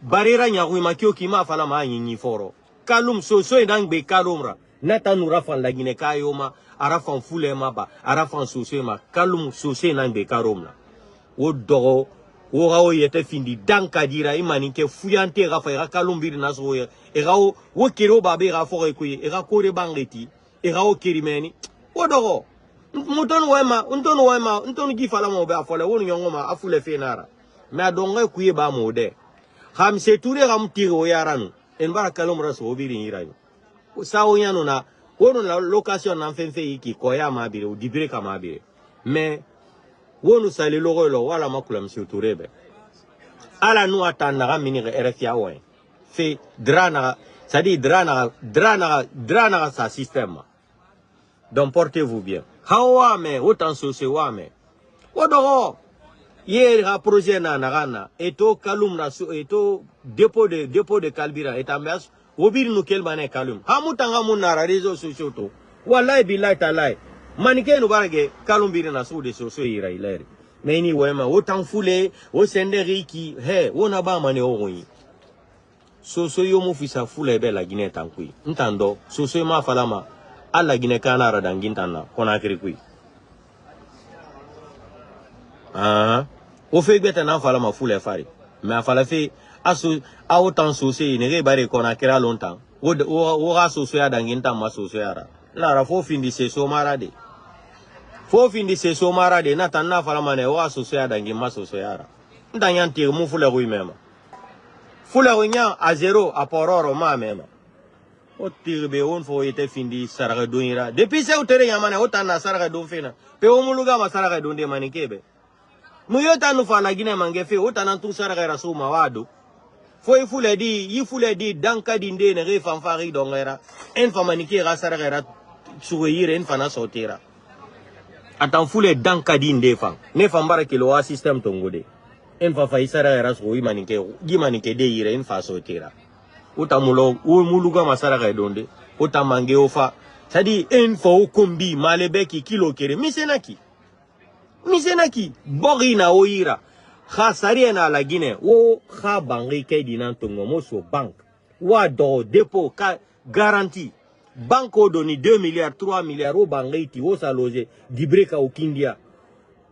Barera Nyaruimakio Kima Falama Yini Foro. Kaloum Soso et Nangbe Kaloumra. Nata nous rafan la Guinée Kayoma, Arafan Foulema ba, Arafan Soso ma, Kaloum Soso et Nangbe Kaloumra. O Doro, o Rao yete findi, Dankadira, Imanike, Fuyante Rafa, Kaloum Bir Nasoye, et Rao, o Kiro Babe Rafore Kuye, et Rakore Bangeti, et Rao Kirimeni. O Doro, Mouton Wema, Unton Gifalamo Bafole, on Yongoma, Afule Fenara. Mais à Donga Kuye Ba Mode. Ham se Touré Ram Tiro Yaranu. En bara Kaloum raso obiri irayo. Sa oyano na wono la location na fenfe ki koya mabire ou dibre ka mabire. Mais wono sa le logo lo wala makula monsieur Touré. Ala nou atanda minire RFA ouais. Fait drana, ça dit drana sa système. Donc portez-vous bien. Hawa me autant sosé wa me. Odoro hier a projet na nagana eto Kaloum na eto dépôt de carburant et ambiance obir nous quel mané Kaloum hamutanga munara réseaux sociaux to wallahi billahi talai manike no barage Kaloum birina sous des sociaux ira ileri mais ni wema autant foulé au senderi qui he wona ba mané oyi sociaux yo mu fisa foulé be la Guinée tankui ntando sociaux ma falama alla Guinée kanara dangintana Conakry kui au fait que tu as ma foule fari mais à fallu faire à autant saucer ne rebare qu'on a créé longtemps ou associé à danginta ma sociara là faut finir ces somarade faut finir ces somarade n'attend fala mané ou associé à dangima sociara n'tanyan tire mon foule rue même foule runya à 0 à pororo ma même au tire be on faut être fini sarga donira depuis c'est au terrain yamane autant na sarga don fena pe o muluga ma sarga don de manikebe Muyota nous fa la Guinée mangefe otana tout sarga raso mawado fo ifule di danka dinde ne re fanfari dongera en famaniki ra sarga ra suwire en fana sotera atan fule danka dinde fa ne fambara kilo wa system tongode en fa faisara ra so imanike gimanike de ire en fa sotera utamulo o muluga masarga donde otamange ofa sadi en fo kombi malebeki kilo kere misenaki borina oira khasari na la Guinée o kha bangi ke dinan tongo moso bank wa do dépôt garantie Banco doni 2 milliards, 3 milliards, au bangaiti, au salogé, dibreka au kindia.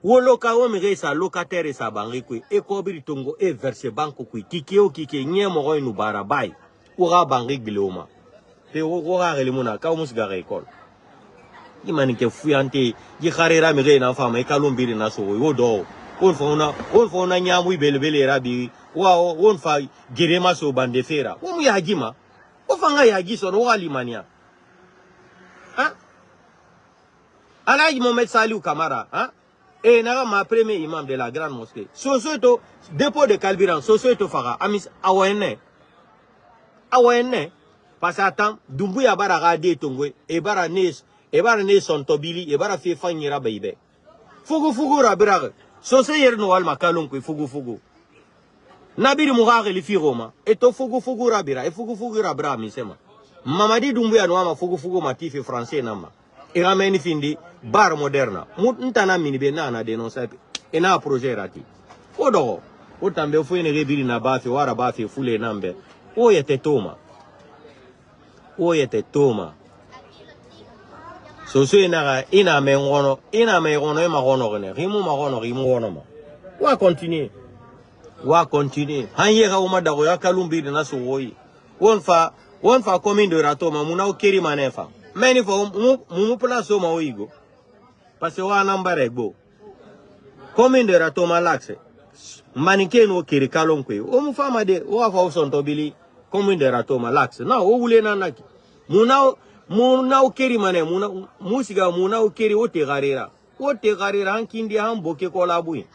Ou loka o mire sa locataire et sa banque, et kobiri tongo, et verse banco, kike o kike, nye moro inu barabay, ou ra banque bileoma. Te ou ra relimona, ka ou musgare école. Imani ke fuyante, yi kharera mire na fama, e kalumbiri na so, yo do. On fauna nyamui belebele rabi, on fa girema so bande fera. O mu yagima, o fanga yagi so, o alimania. Hein? Alaï Mohamed Salou Kamara, hein? Et n'a ma premier imam de la grande mosquée. Sosoto, dépôt de carburant, Sosoto Fara, Amis Awene. Awene. Parce que attends, Dumbuya bara rade tongwe, et bara ne son tobili, et bara fait fanyera baïbe. Fugu rabira. Soso yer noal makalonko, fugu. Nabiri Mourare li firoma, et to fugu rabira, et fugu rabira misema. Mamadi Dumbuya noama fugu matif français nama. Et ramène findi bar moderna. Moutana minibe na dénoncer et na projet rati. Odo, otambe fo ene rebiri na bafi wara bafi fule nambe. O yete toma. Soso ina me ngono e ma ngono ne. Rimu ngono ma. Wa continuer. Hanye ga uma dago ya kalumbiri na sowoyi. Won fa commune de Ratoma muna o keri manefa. Many for mumu place ma oigo. Parce que wa nambare go. Commune de Ratoma laxe. Manike no keri kalonkwe. O mu fama de wa fa sontobili commune de Ratoma laxe. Na o wule na naki. Muna o keri mane musiga muna o keri o te garera. O te garera hankindi han boke kola bui.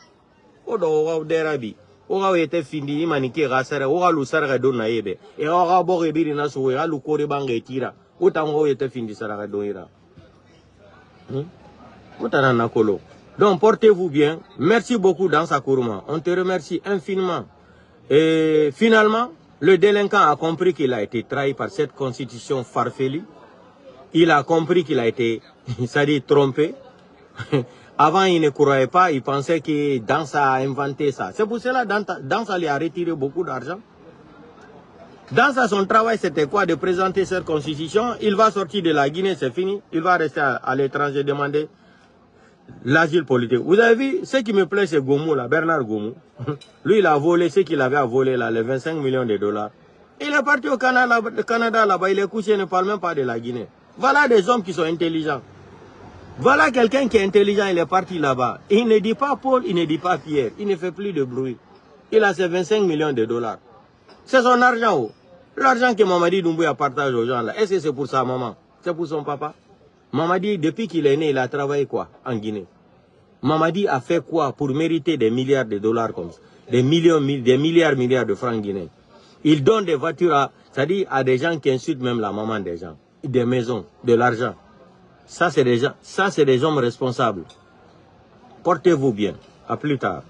O do wa derabi. O ga wete findi imanike ga sare o ga lu sare do na yebe. E o ga bo rebiri na so ya lu kore bange tira. Autant était fini ça la doira. Donc portez-vous bien. Merci beaucoup dans sa courma. On te remercie infiniment. Et finalement, le délinquant a compris qu'il a été trahi par cette constitution farfelue. Il a compris qu'il a été, c'est-à-dire trompé. Avant, il ne croyait pas. Il pensait que Dansa a inventé ça. C'est pour cela que Dansa lui a retiré beaucoup d'argent. Dans son travail, c'était quoi? De présenter cette constitution. Il va sortir de la Guinée, c'est fini. Il va rester à l'étranger, demander l'asile politique. Vous avez vu, ce qui me plaît, c'est Goumou, là, Bernard Goumou. Lui, il a volé ce qu'il avait à voler, là, les 25 millions de dollars. Il est parti au Canada, là-bas, il est couché, il ne parle même pas de la Guinée. Voilà des hommes qui sont intelligents. Voilà quelqu'un qui est intelligent, il est parti là-bas. Il ne dit pas Paul, il ne dit pas Pierre, il ne fait plus de bruit. Il a ses 25 millions de dollars. C'est son argent. L'argent que Mamadi Doumbouya partage aux gens là. Est-ce que c'est pour sa maman? C'est pour son papa? Mamadi, depuis qu'il est né, il a travaillé quoi en Guinée? Mamadi a fait quoi pour mériter des milliards de dollars comme ça? Des milliards de francs guinéens. Il donne des voitures c'est-à-dire à des gens qui insultent même la maman des gens. Des maisons, de l'argent. Ça, c'est des hommes responsables. Portez-vous bien. À plus tard.